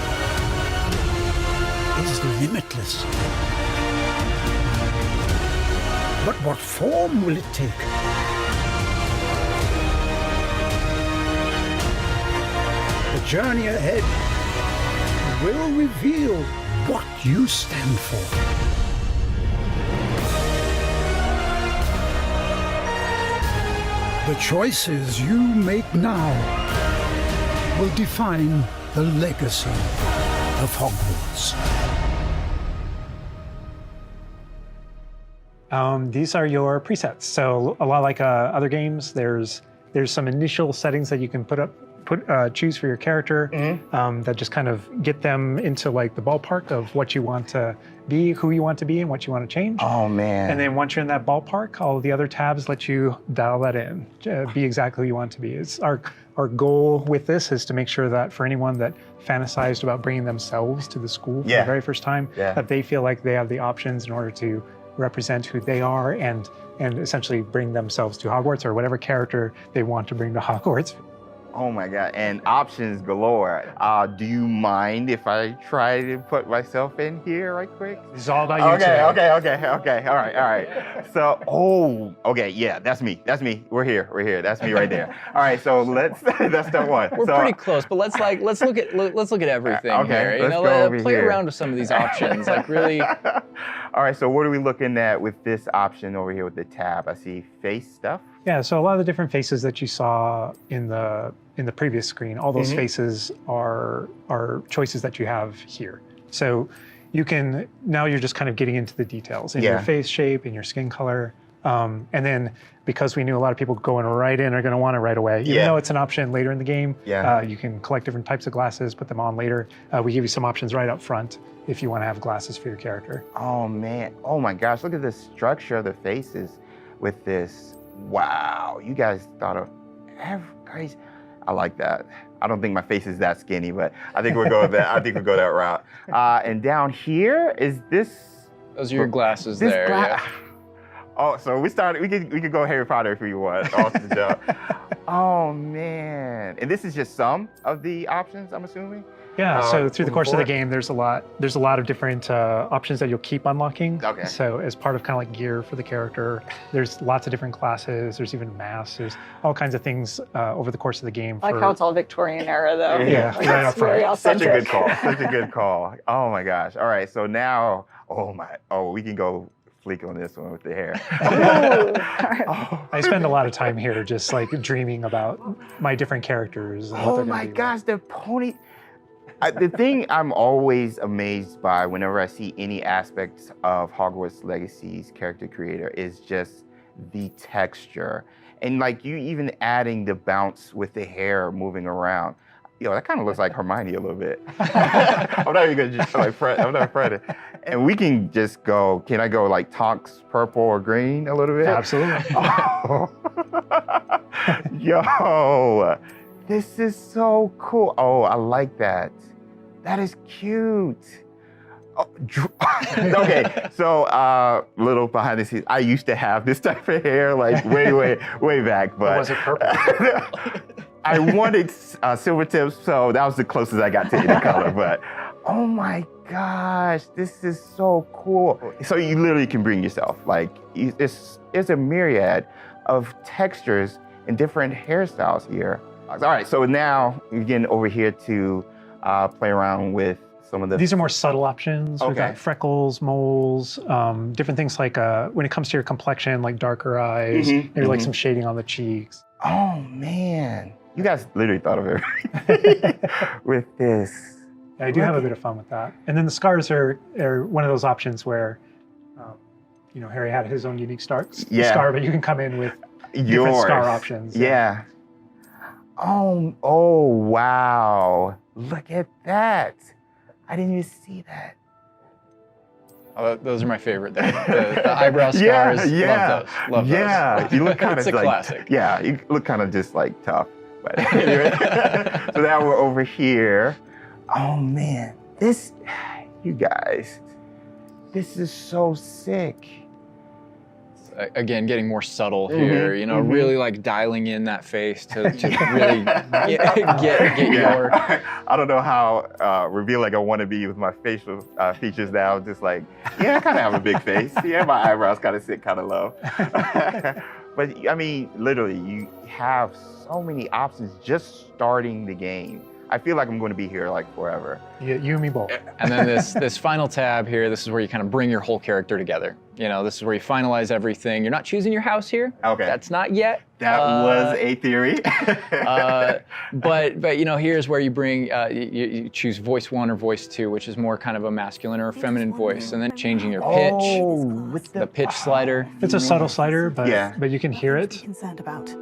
is limitless. But what form will it take? The journey ahead will reveal what you stand for. The choices you make now will define the legacy of Hogwarts. These are your presets. So a lot like other games, there's some initial settings that you can choose for your character that just kind of get them into like the ballpark of what you want to be, who you want to be, and what you want to change. Oh man! And then once you're in that ballpark, all of the other tabs let you dial that in, be exactly who you want to be. It's our goal with this is to make sure that for anyone that fantasized about bringing themselves to the school for the very first time, that they feel like they have the options in order to represent who they are and essentially bring themselves to Hogwarts or whatever character they want to bring to Hogwarts. Oh my God, and options galore. Do you mind if I try to put myself in here right quick? It's all about you today. Okay, all right. So, okay, yeah, that's me. We're here, that's me right there. All right, so that's step one. We're pretty close, but let's look at everything here. You know, play around with some of these options, like really. All right, so what are we looking at with this option over here with the tab? I see face stuff. Yeah, so a lot of the different faces that you saw in the previous screen, all those faces are choices that you have here. So you can, now you're just kind of getting into the details in your face shape, in your skin color. And then because we knew a lot of people going right in are going to want it right away, even though it's an option later in the game, you can collect different types of glasses, put them on later. We give you some options right up front if you want to have glasses for your character. Oh man, oh my gosh, look at the structure of the faces with this. Wow, you guys thought of every. I like that. I don't think my face is that skinny, but I think we'll go that. I think we'll go that route. And down here is this. Those are your glasses there. Oh, so we started. We could go Harry Potter if we want. Awesome job. Oh man, and this is just some of the options, I'm assuming. Yeah, so through the course of the game, there's a lot of different options that you'll keep unlocking. Okay. So as part of kind of like gear for the character, there's lots of different classes, there's even masks, there's all kinds of things over the course of the game. I like how it's all Victorian era though. Yeah, like, right up front. Such a good call, such a good call. Oh my gosh. All right, so now, we can go fleek on this one with the hair. I spend a lot of time here just like dreaming about my different characters. And Oh my gosh, the pony. The thing I'm always amazed by whenever I see any aspects of Hogwarts Legacy's character creator is just the texture. And like you even adding the bounce with the hair moving around. yo, that kind of looks like Hermione a little bit. I'm not even gonna just like fret. I'm not fretting. And we can just go. Can I go like Tonks purple or green a little bit? Absolutely. Oh. Yo, this is so cool. Oh, I like that. That is cute. Oh, okay, so little behind the scenes. I used to have this type of hair like way back, but was it purple? I wanted silver tips, so that was the closest I got to any color. But oh my gosh, this is so cool. So you literally can bring yourself. Like it's a myriad of textures and different hairstyles here. All right, so now we're getting over here to play around with some of the... These are more subtle options. We've got freckles, moles, different things like when it comes to your complexion, like darker eyes, maybe like some shading on the cheeks. Oh man, you guys literally thought of everything with this. Yeah, I do have a bit of fun with that. And then the scars are one of those options where, you know, Harry had his own unique scar, but you can come in with different scar options. Yeah. Oh, wow. Look at that. I didn't even see that. Oh, those are my favorite. The eyebrow scars. Love those. Yeah, you look kind of it's a like, classic. Yeah, you look kind of just like tough. But anyway, so now we're over here. Oh man, you guys, this is so sick. Again, getting more subtle here, you know, really like dialing in that face to really get your... I don't know how revealing I want to be with my facial features now. Just like, yeah, I kind of have a big face. Yeah, my eyebrows kind of sit kind of low. But I mean, literally, you have so many options just starting the game. I feel like I'm going to be here like forever. Yeah, you and me both. And then this final tab here, this is where you kind of bring your whole character together. You know, this is where you finalize everything. You're not choosing your house here. Okay. That's not yet. That was a theory. But you know, here's where you bring, you choose voice 1 or voice 2, which is more kind of a masculine or a feminine voice, and then changing your pitch, with the pitch slider. It's a subtle slider, but you can hear it. Concerned about.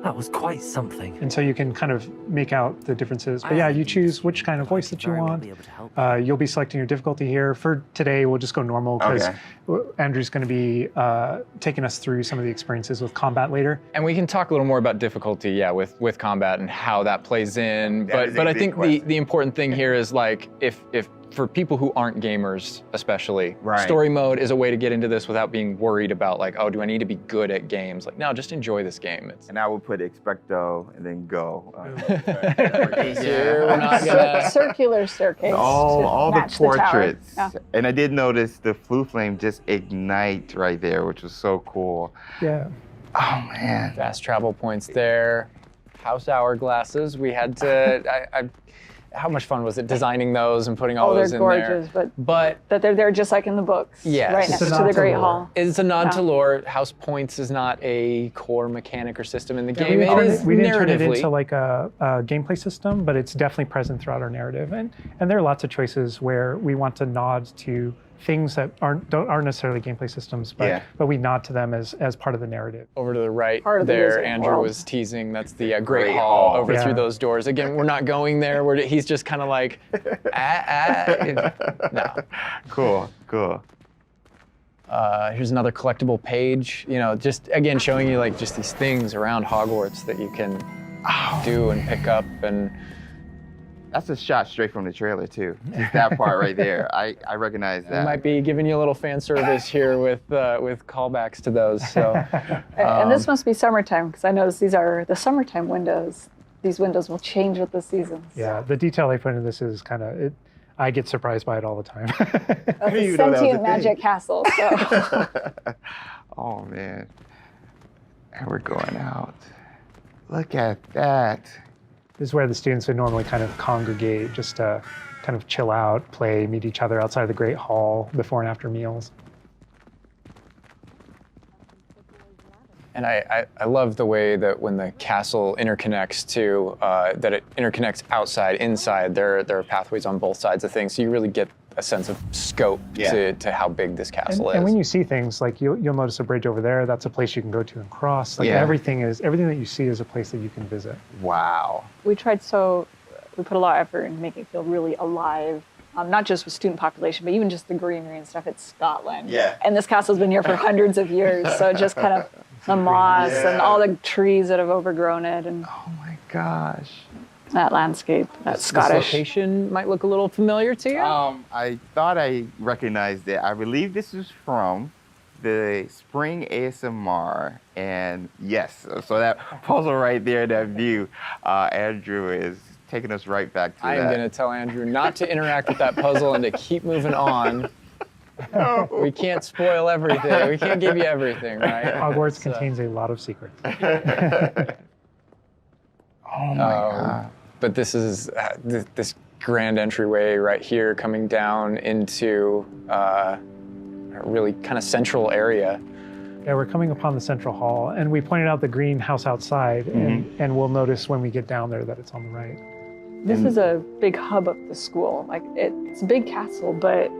That was quite something. And so you can kind of make out the differences. But yeah, you choose which kind of voice that you want. You'll be selecting your difficulty here. For today, we'll just go normal because Andrew's going to be taking us through some of the experiences with combat later. And we can talk a little more about difficulty, with combat and how that plays in. But I think the important thing here is like if for people who aren't gamers, especially, story mode is a way to get into this without being worried about like, oh, do I need to be good at games? Like, no, just enjoy this game. And I will put expecto and then go. Here, we're not gonna... Circular staircase. All the portraits. Yeah. And I did notice the flue flame just ignite right there, which was so cool. Yeah. Oh man. Fast travel points there. House hourglasses. We had to. How much fun was it designing those and putting all those in there? They're gorgeous, but that they're there just like in the books. Yes. Right next to the Great Hall. It's a nod to lore. House points is not a core mechanic or system in the game. We didn't turn it into like a gameplay system, but it's definitely present throughout our narrative. And there are lots of choices where we want to nod to things that aren't necessarily gameplay systems, but we nod to them as part of the narrative. Over to the right there, Andrew was teasing, that's the Great Hall over through those doors. Again, we're not going there. He's just kind of like, no. Cool. Here's another collectible page. You know, just again showing you like just these things around Hogwarts that you can do and pick up and. That's a shot straight from the trailer too. Just that part right there. I recognize that. We might be giving you a little fan service here with callbacks to those. So. And this must be summertime because I noticed these are the summertime windows. These windows will change with the seasons. Yeah, the detail I put into this is kind of it. I get surprised by it all the time. That's a sentient magic castle. So. Oh man, and we're going out. Look at that. This is where the students would normally kind of congregate just to kind of chill out, play, meet each other outside of the Great Hall before and after meals. And I love the way that when the castle interconnects to, that it interconnects outside, inside. There are pathways on both sides of things, so you really get a sense of scope to how big this castle is. And when you see things, like you'll notice a bridge over there, that's a place you can go to and cross. Like everything that you see is a place that you can visit. Wow. We tried so we put a lot of effort in making it feel really alive. Not just with student population, but even just the greenery and stuff. It's Scotland. Yeah. And this castle's been here for hundreds of years. So just kind of the moss and all the trees that have overgrown it. And oh my gosh. That landscape, that Scottish. This location might look a little familiar to you? I thought I recognized it. I believe this is from the Spring ASMR. And yes, so that puzzle right there, that view, Andrew is taking us right back to that. I am going to tell Andrew not to interact with that puzzle and to keep moving on. No. We can't spoil everything. We can't give you everything, right? Hogwarts contains a lot of secrets. Oh my God. But this is this grand entryway right here coming down into a really kind of central area. Yeah, we're coming upon the central hall, and we pointed out the greenhouse outside, and we'll notice when we get down there that it's on the right. This is a big hub of the school. Like it's a big castle, but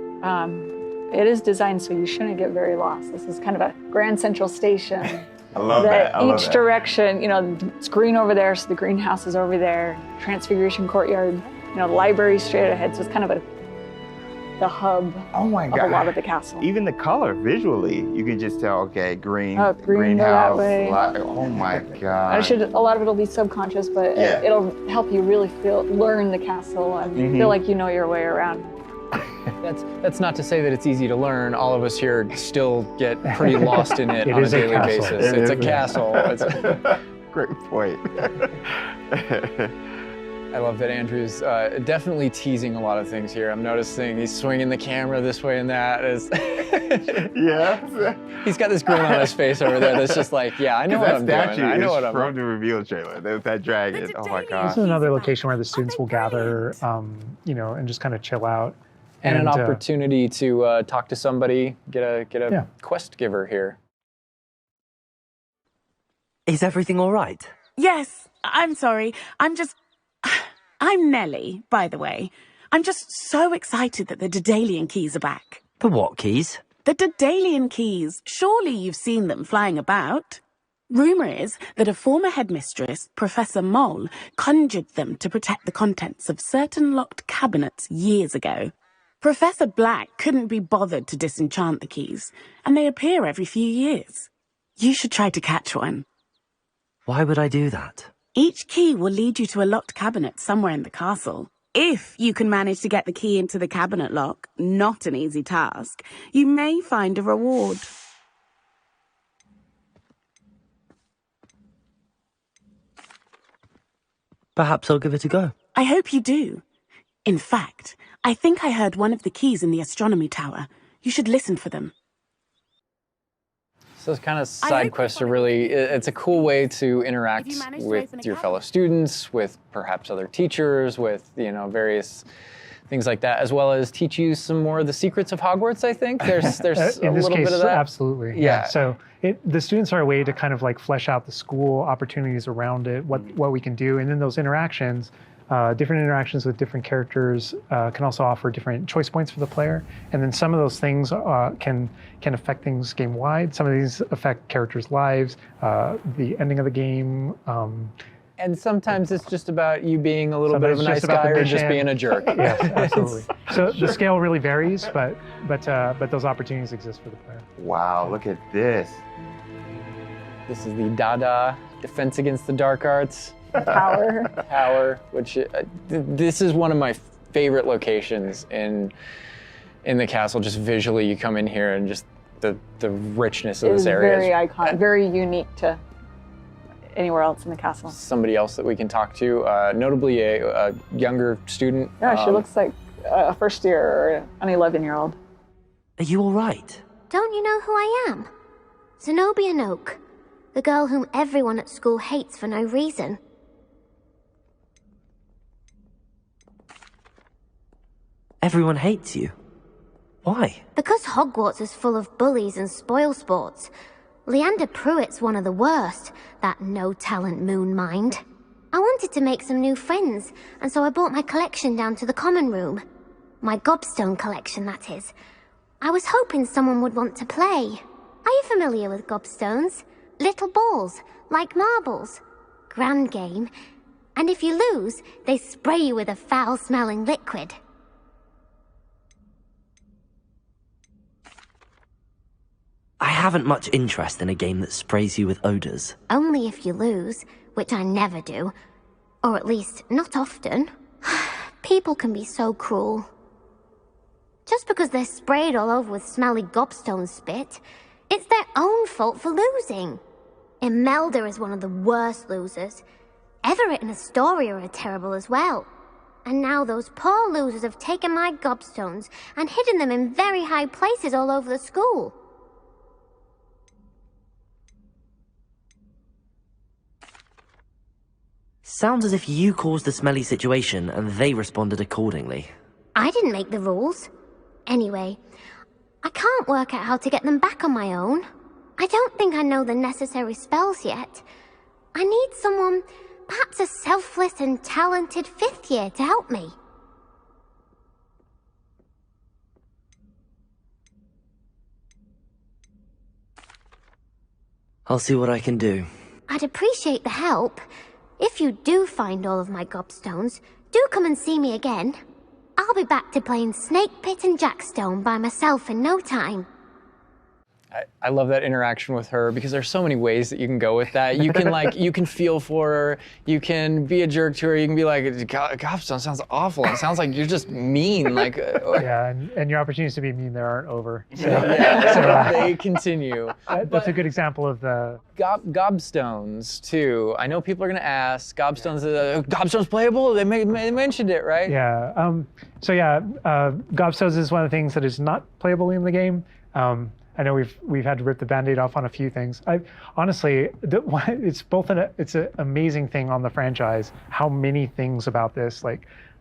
it is designed so you shouldn't get very lost. This is kind of a grand central station. I love that. Each direction, you know, it's green over there, so the greenhouse is over there. Transfiguration Courtyard, you know, the library straight ahead. So it's kind of the hub of a lot of the castle. Even the color, visually, you can just tell, okay, green, greenhouse. That way. Oh my God. A lot of it will be subconscious, but it'll help you really learn the castle and feel like you know your way around. That's not to say that it's easy to learn. All of us here still get pretty lost in it on a daily basis. It's a castle. Great point. I love that Andrew's definitely teasing a lot of things here. I'm noticing he's swinging the camera this way and that. Yeah. He's got this grin on his face over there that's just like, yeah, I know what I'm doing. I know what I'm from the reveal trailer. There's that dragon. Oh my God. This is another location where the students will gather, you know, and just kind of chill out. And an opportunity to talk to somebody, get a quest giver here. Is everything all right? Yes, I'm sorry. I'm Nellie, by the way. I'm just so excited that the Daedalian keys are back. The what keys? The Daedalian keys. Surely you've seen them flying about. Rumour is that a former headmistress, Professor Mole, conjured them to protect the contents of certain locked cabinets years ago. Professor Black couldn't be bothered to disenchant the keys, and they appear every few years. You should try to catch one. Why would I do that? Each key will lead you to a locked cabinet somewhere in the castle. If you can manage to get the key into the cabinet lock, not an easy task, you may find a reward. Perhaps I'll give it a go. I hope you do. In fact, I think I heard one of the keys in the astronomy tower. You should listen for them. So those kind of side quests are really, it's a cool way to interact with your fellow students, with perhaps other teachers, with, you know, various things like that, as well as teach you some more of the secrets of Hogwarts, I think. There's a little bit of that. Absolutely. Yeah. So the students are a way to kind of like flesh out the school opportunities around it, what we can do. And then those interactions, different interactions with different characters can also offer different choice points for the player. And then some of those things can affect things game-wide. Some of these affect characters' lives, the ending of the game. And sometimes it's just about you being a little bit of a nice guy or just being a jerk. Yes, absolutely. So the scale really varies, but those opportunities exist for the player. Wow, look at this. This is the Dada Defense Against the Dark Arts. Tower, which this is one of my favorite locations in the castle. Just visually, you come in here and just the richness of this area. It's very iconic, very unique to anywhere else in the castle. Somebody else that we can talk to, notably a younger student. Yeah, she looks like a first year or an 11-year-old. Are you all right? Don't you know who I am? Zenobia Noak, the girl whom everyone at school hates for no reason. Everyone hates you. Why? Because Hogwarts is full of bullies and spoilsports. Leander Pruitt's one of the worst, that no-talent moon mind. I wanted to make some new friends, and so I brought my collection down to the common room. My gobstone collection, that is. I was hoping someone would want to play. Are you familiar with gobstones? Little balls, like marbles. Grand game. And if you lose, they spray you with a foul-smelling liquid. I haven't much interest in a game that sprays you with odors. Only if you lose, which I never do. Or at least, not often. People can be so cruel. Just because they're sprayed all over with smelly gobstone spit, it's their own fault for losing. Imelda is one of the worst losers. Everett and Astoria are terrible as well. And now those poor losers have taken my gobstones and hidden them in very high places all over the school. Sounds as if you caused the smelly situation and they responded accordingly. I didn't make the rules. Anyway, I can't work out how to get them back on my own. I don't think I know the necessary spells yet. I need someone, perhaps a selfless and talented 5th year to help me. I'll see what I can do. I'd appreciate the help. If you do find all of my gobstones, do come and see me again. I'll be back to playing Snake Pit and Jackstone by myself in no time. I love that interaction with her because there's so many ways that you can go with that. You can you can feel for her, you can be a jerk to her, you can be like, gobstone sounds awful. It sounds like you're just mean. Yeah, and your opportunities to be mean there aren't over. So, they continue. That's a good example of the gobstones too. I know people are gonna ask, gobstones playable? They mentioned it, right? Yeah. Gobstones is one of the things that is not playable in the game. I know we've had to rip the Band-Aid off on a few things. Honestly, it's an amazing thing on the franchise how many things about this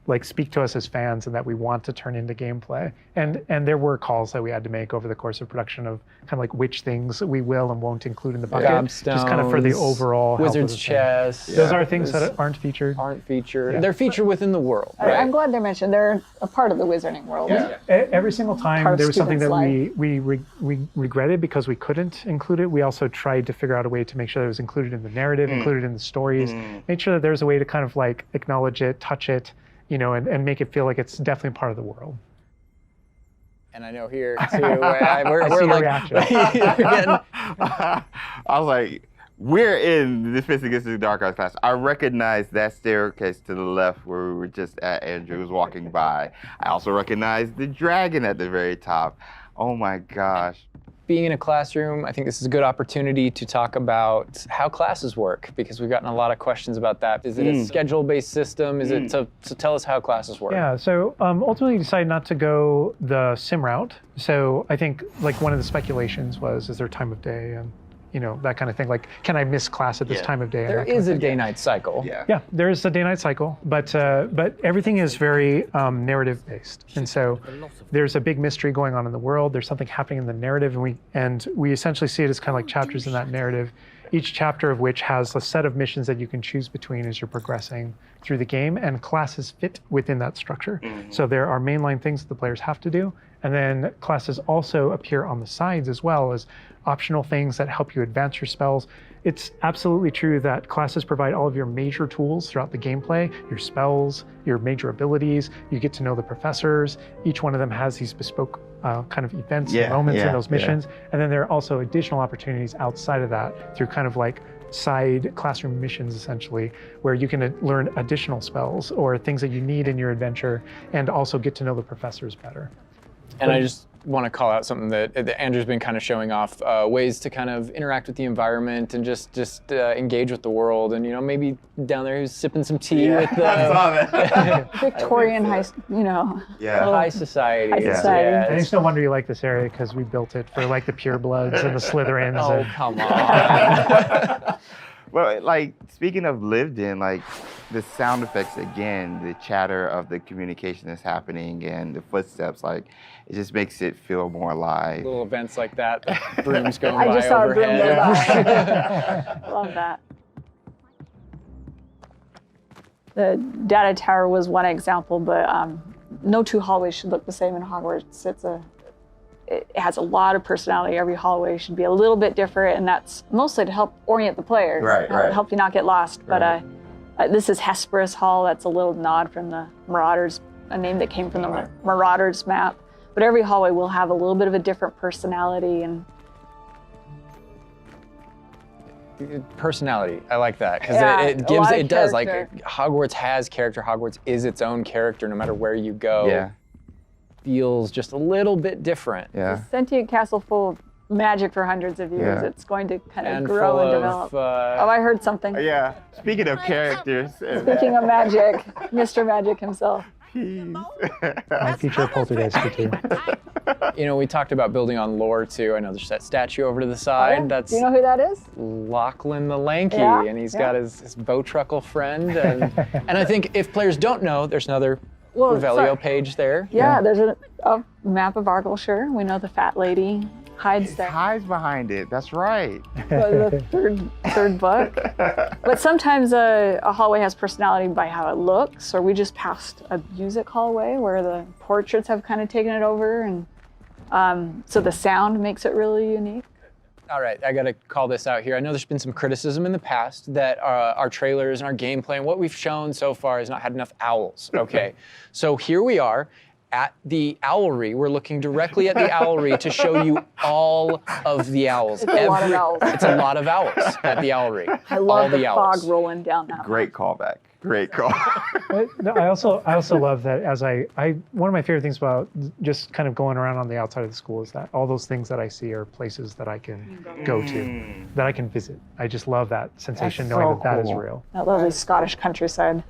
like speak to us as fans and that we want to turn into gameplay. And there were calls that we had to make over the course of production of kind of like which things we will and won't include in the bucket, just kind of for the overall Wizard's Chest. Those are things that aren't featured. Yeah. They're featured within the world. Right? I'm glad they're mentioned. They're a part of the wizarding world. Yeah. Every single time there was something that we regretted because we couldn't include it. We also tried to figure out a way to make sure that it was included in the narrative, included in the stories, make sure that there's a way to kind of like acknowledge it, touch it, and make it feel like it's definitely part of the world. And I know here too, we're like, reaction. I was like, we're in Defense Against the Dark Arts class. I recognize that staircase to the left where we were just at. Andrew was walking by. I also recognize the dragon at the very top. Oh my gosh. Being in a classroom, I think this is a good opportunity to talk about how classes work, because we've gotten a lot of questions about that. Is it a schedule-based system? Is it to tell us how classes work? Yeah, so ultimately decided not to go the sim route. So I think like one of the speculations was, is there time of day and that kind of thing. Like, can I miss class at this time of day? There is a day-night cycle. Yeah, there is a day-night cycle, but everything is very narrative-based, and so there's a big mystery going on in the world. There's something happening in the narrative, and we essentially see it as kind of like chapters in that narrative. Each chapter of which has a set of missions that you can choose between as you're progressing through the game, and classes fit within that structure. So there are mainline things that the players have to do, and then classes also appear on the sides as well as optional things that help you advance your spells. It's absolutely true that classes provide all of your major tools throughout the gameplay, your spells, your major abilities. You get to know the professors. Each one of them has these bespoke kind of events and moments in those missions. And then there are also additional opportunities outside of that through kind of like side classroom missions, essentially, where you can learn additional spells or things that you need in your adventure and also get to know the professors better. And I just want to call out something that Andrew's been kind of showing off, ways to kind of interact with the environment and just engage with the world. And, maybe down there he was sipping some tea with Victorian high, high society. High society. I just no wonder you like this area because we built it for like the purebloods and the Slytherins. Oh, come on. Well, like, speaking of lived in, like, the sound effects again, the chatter of the communication that's happening and the footsteps, like, it just makes it feel more alive. Little events like that, brooms going I by just saw overhead. a broom go by. Love that. The data tower was one example, but no two hallways should look the same in Hogwarts. It has a lot of personality. Every hallway should be a little bit different, and that's mostly to help orient the player. Right. Help you not get lost. But This is Hesperus Hall. That's a little nod from the Marauders, a name that came from the Marauders map. But every hallway will have a little bit of a different personality and personality. I like that because Yeah, it gives a lot of it does like character. Hogwarts has character. Hogwarts is its own character no matter where you go. Yeah. Feels just a little bit different. Yeah. a sentient castle full of magic for hundreds of years. Yeah. It's going to kind of And grow full and of, develop. Oh, I heard something. Yeah. Speaking of characters. Speaking of magic, Mr. Magic himself. I feature Poltergeist too. You know, we talked about building on lore too. I know there's that statue over to the side. Oh, yeah? That's Do you know who that is? Lachlan the Lanky, Yeah, and he's yeah. got his Bowtruckle friend. And I think if players don't know, there's another Well, Revelio sorry. page there. Yeah, there's a map of Argyllshire. We know the fat lady hides there. Hides behind it. That's right. The third book. But sometimes a hallway has personality by how it looks, or we just passed a music hallway where the portraits have kind of taken it over, and so the sound makes it really unique. All right, I gotta call this out here. I know there's been some criticism in the past that our trailers and our gameplay and what we've shown so far has not had enough owls. Okay, so here we are at the owlry. We're looking directly at the owlry to show you all of the owls. It's a lot of owls. It's a lot of owls at the owlry. I love all the owls. fog rolling down that. Great callback. Great call. No, I also love that as one of my favorite things about just kind of going around on the outside of the school is that all those things that I see are places that I can go to, that I can visit. I just love that sensation That's knowing so that is cool. real. That lovely Scottish countryside.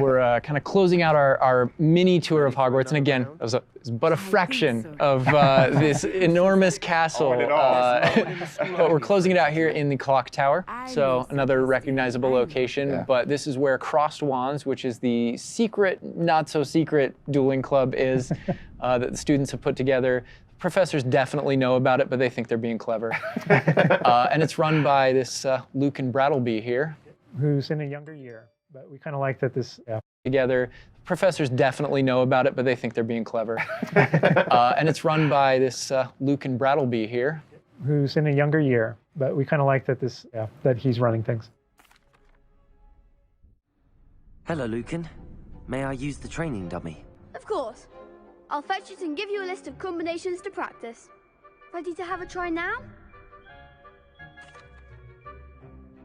We're kind of closing out our mini tour of Hogwarts, and again, it was but a fraction of this enormous castle. But we're closing it out here in the Clock Tower, so another recognizable location. But this is where Crossed Wands, which is the secret, not so secret dueling club, is that the students have put together. Professors definitely know about it, but they think they're being clever. And it's run by this Lucan Brattleby here. Who's in a younger year, but we kind of like that this. Together. Professors definitely know about it, but they think they're being clever. And it's run by this Lucan Brattleby here. Who's in a younger year, but we kind of like that this. That he's running things. Hello, Lucan. May I use the training dummy? Of course. I'll fetch it and give you a list of combinations to practice. Ready to have a try now?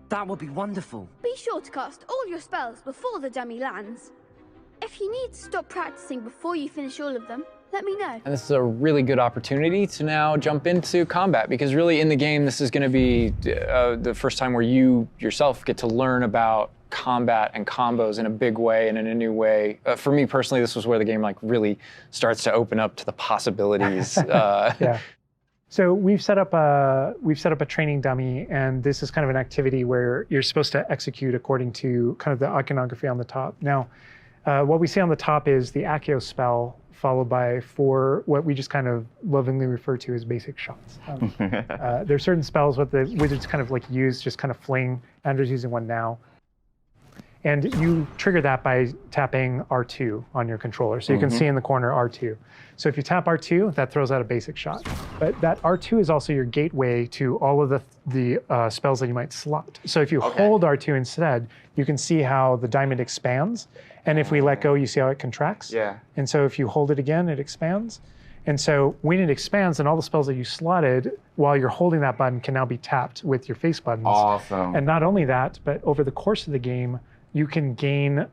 That would be wonderful. Be sure to cast all your spells before the dummy lands. If you need to stop practicing before you finish all of them, let me know. And this is a really good opportunity to now jump into combat, because really in the game, this is going to be the first time where you yourself get to learn about combat and combos in a big way and in a new way. For me personally, this was where the game really starts to open up to the possibilities. Yeah. So we've set up a training dummy, and this is kind of an activity where you're supposed to execute according to kind of the iconography on the top. Now, what we see on the top is the Accio spell, followed by 4 what we just kind of lovingly refer to as basic shots. There's certain spells what the wizards kind of use, just kind of fling. Andrew's using one now. And you trigger that by tapping R2 on your controller. So you can see in the corner R2. So if you tap R2, that throws out a basic shot. But that R2 is also your gateway to all of the spells that you might slot. So if you hold R2 instead, you can see how the diamond expands. And if we let go, you see how it contracts. Yeah. And so if you hold it again, it expands. And so when it expands, then all the spells that you slotted while you're holding that button can now be tapped with your face buttons. Awesome. And not only that, but over the course of the game, you can gain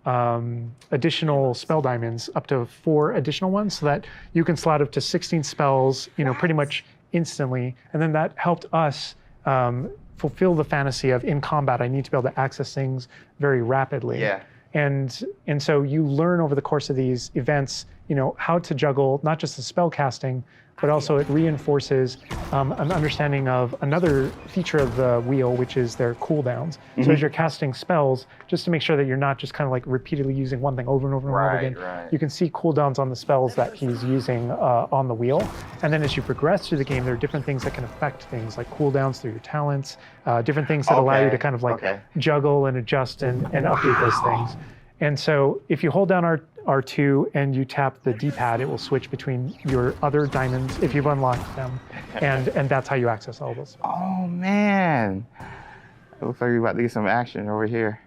additional spell diamonds, up to 4 additional ones, so that you can slot up to 16 spells, pretty much instantly. And then that helped us fulfill the fantasy of in combat, I need to be able to access things very rapidly. Yeah. And so you learn over the course of these events, how to juggle not just the spell casting, but also it reinforces an understanding of another feature of the wheel, which is their cooldowns. So as you're casting spells, just to make sure that you're not just kind of repeatedly using one thing over and over and over again, you can see cooldowns on the spells that he's using on the wheel. And then as you progress through the game, there are different things that can affect things, like cooldowns through your talents, different things that allow you to kind of juggle and adjust and update those things. And so if you hold down R2 and you tap the D-pad, it will switch between your other diamonds if you've unlocked them. And that's how you access all those. Oh, man. It looks like we're about to get some action over here.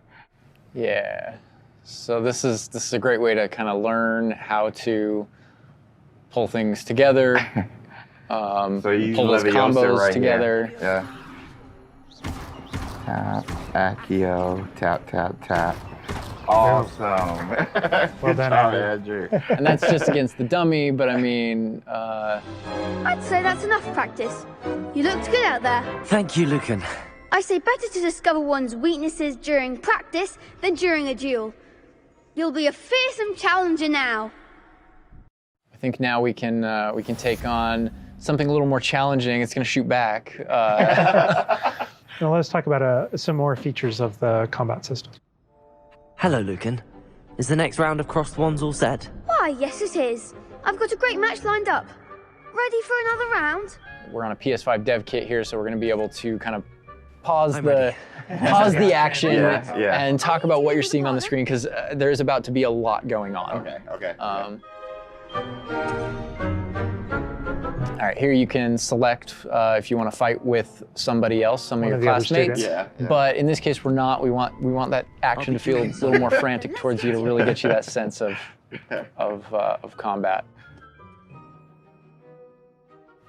Yeah. So this is a great way to kind of learn how to pull things together. So you pull those combos right together. Here. Yeah. Tap, Accio, tap, tap, tap. Awesome. Well done, Andrew. And that's just against the dummy, but I mean... I'd say that's enough practice. You looked good out there. Thank you, Lucan. I say better to discover one's weaknesses during practice than during a duel. You'll be a fearsome challenger now. I think now we can take on something a little more challenging. It's going to shoot back. Now let's talk about some more features of the combat system. Hello, Lucan. Is the next round of Crossed Wands all set? Why, yes it is. I've got a great match lined up. Ready for another round? We're on a PS5 dev kit here, so we're going to be able to kind of pause the action and talk about what you're seeing on the screen, because there's about to be a lot going on. Okay. All right, here you can select if you want to fight with somebody else, some of your classmates. Yeah. But in this case, we're not. We want that action to feel a little more frantic towards you to really get you that sense of combat.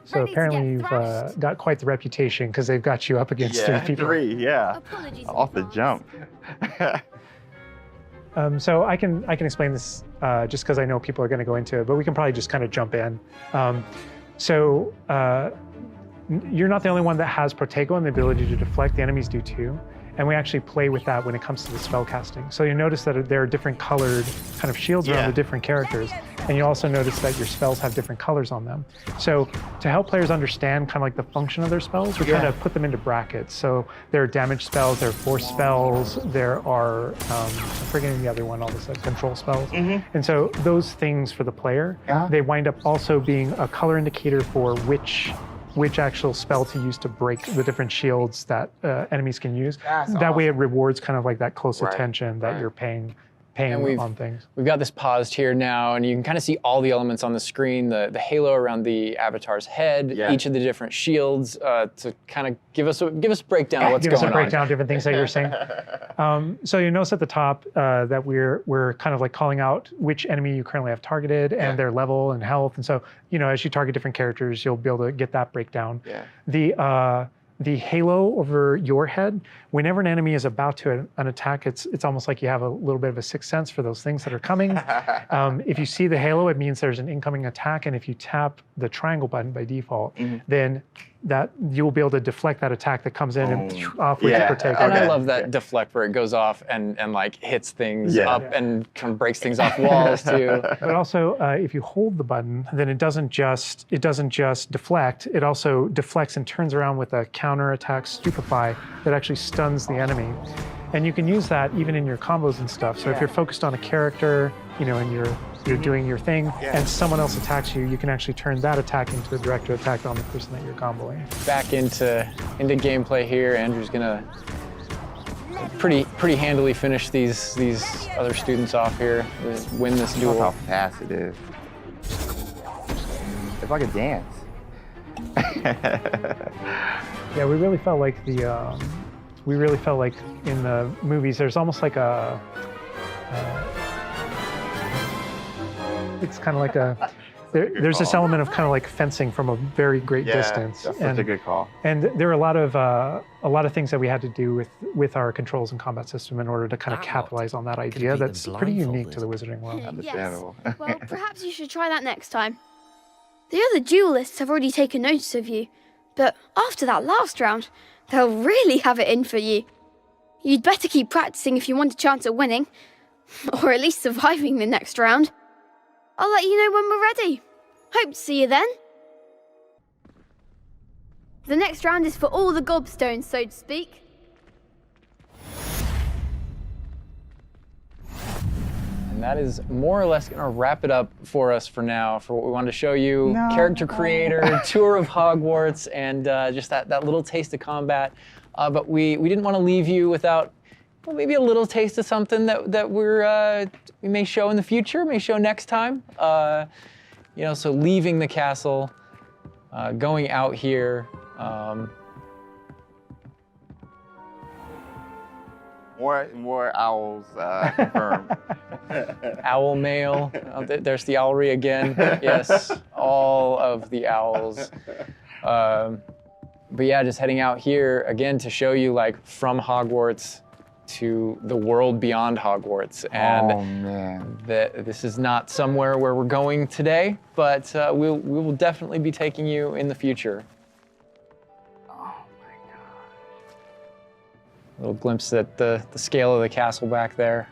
So apparently you've got quite the reputation because they've got you up against 3 people. 3, yeah. Off the jump. So I can explain this just because I know people are going to go into it, but we can probably just kind of jump in. So you're not the only one that has Protego and the ability to deflect. The enemies do too. And we actually play with that when it comes to the spell casting. So you notice that there are different colored kind of shields around the different characters. And you also notice that your spells have different colors on them. So to help players understand kind of like the function of their spells, we're trying to put them into brackets. So there are damage spells, there are force spells, there are, I'm forgetting the other one, all this, control spells. And so those things for the player, they wind up also being a color indicator for which actual spell to use to break the different shields that enemies can use. That way it rewards kind of like that close attention that you're paying on things. We've got this paused here now, and you can kind of see all the elements on the screen, the halo around the avatar's head, each of the different shields, to kind of give us a breakdown of what's going on. Give us a breakdown of different things that you're saying. So you notice at the top that we're kind of like calling out which enemy you currently have targeted and their level and health. And so, as you target different characters, you'll be able to get that breakdown. The halo over your head, whenever an enemy is about to an attack, it's almost like you have a little bit of a sixth sense for those things that are coming. If you see the halo, it means there's an incoming attack, and if you tap the triangle button by default, then that you'll be able to deflect that attack that comes in and off with the Protego. And I love that deflect where it goes off and like hits things up and kind of breaks things off walls too. But also, if you hold the button, then it doesn't just deflect. It also deflects and turns around with a counter attack stupefy that actually stuns the enemy. And you can use that even in your combos and stuff. So if you're focused on a character, and you're doing your thing, and someone else attacks you, you can actually turn that attack into a direct attack on the person that you're comboing. Back into gameplay here. Andrew's gonna pretty handily finish these other students off here, win this duel. How fast it is. It's like a dance. Yeah, we really felt like in the movies, there's almost like a. It's kind of like there's this element of kind of like fencing from a very great distance. That's such a good call. And there are a lot of things that we had to do with our controls and combat system in order to kind of capitalize on that idea that's pretty unique to the Wizarding world. Understandable. Well, perhaps you should try that next time. The other duelists have already taken notice of you, but after that last round, they'll really have it in for you. You'd better keep practicing if you want a chance at winning, or at least surviving the next round. I'll let you know when we're ready. Hope to see you then. The next round is for all the gobstones, so to speak. And that is more or less going to wrap it up for us for now, for what we wanted to show you. Character creator, tour of Hogwarts, and just that little taste of combat. But we didn't want to leave you without maybe a little taste of something that we may show in the future, may show next time. So leaving the castle, going out here. More owls confirmed. Owl mail. Oh, there's the owlry again. Yes, all of the owls. But yeah, just heading out here again to show you like from Hogwarts to the world beyond Hogwarts. And oh man, this is not somewhere where we're going today, but we will definitely be taking you in the future. Oh my god. A little glimpse at the scale of the castle back there.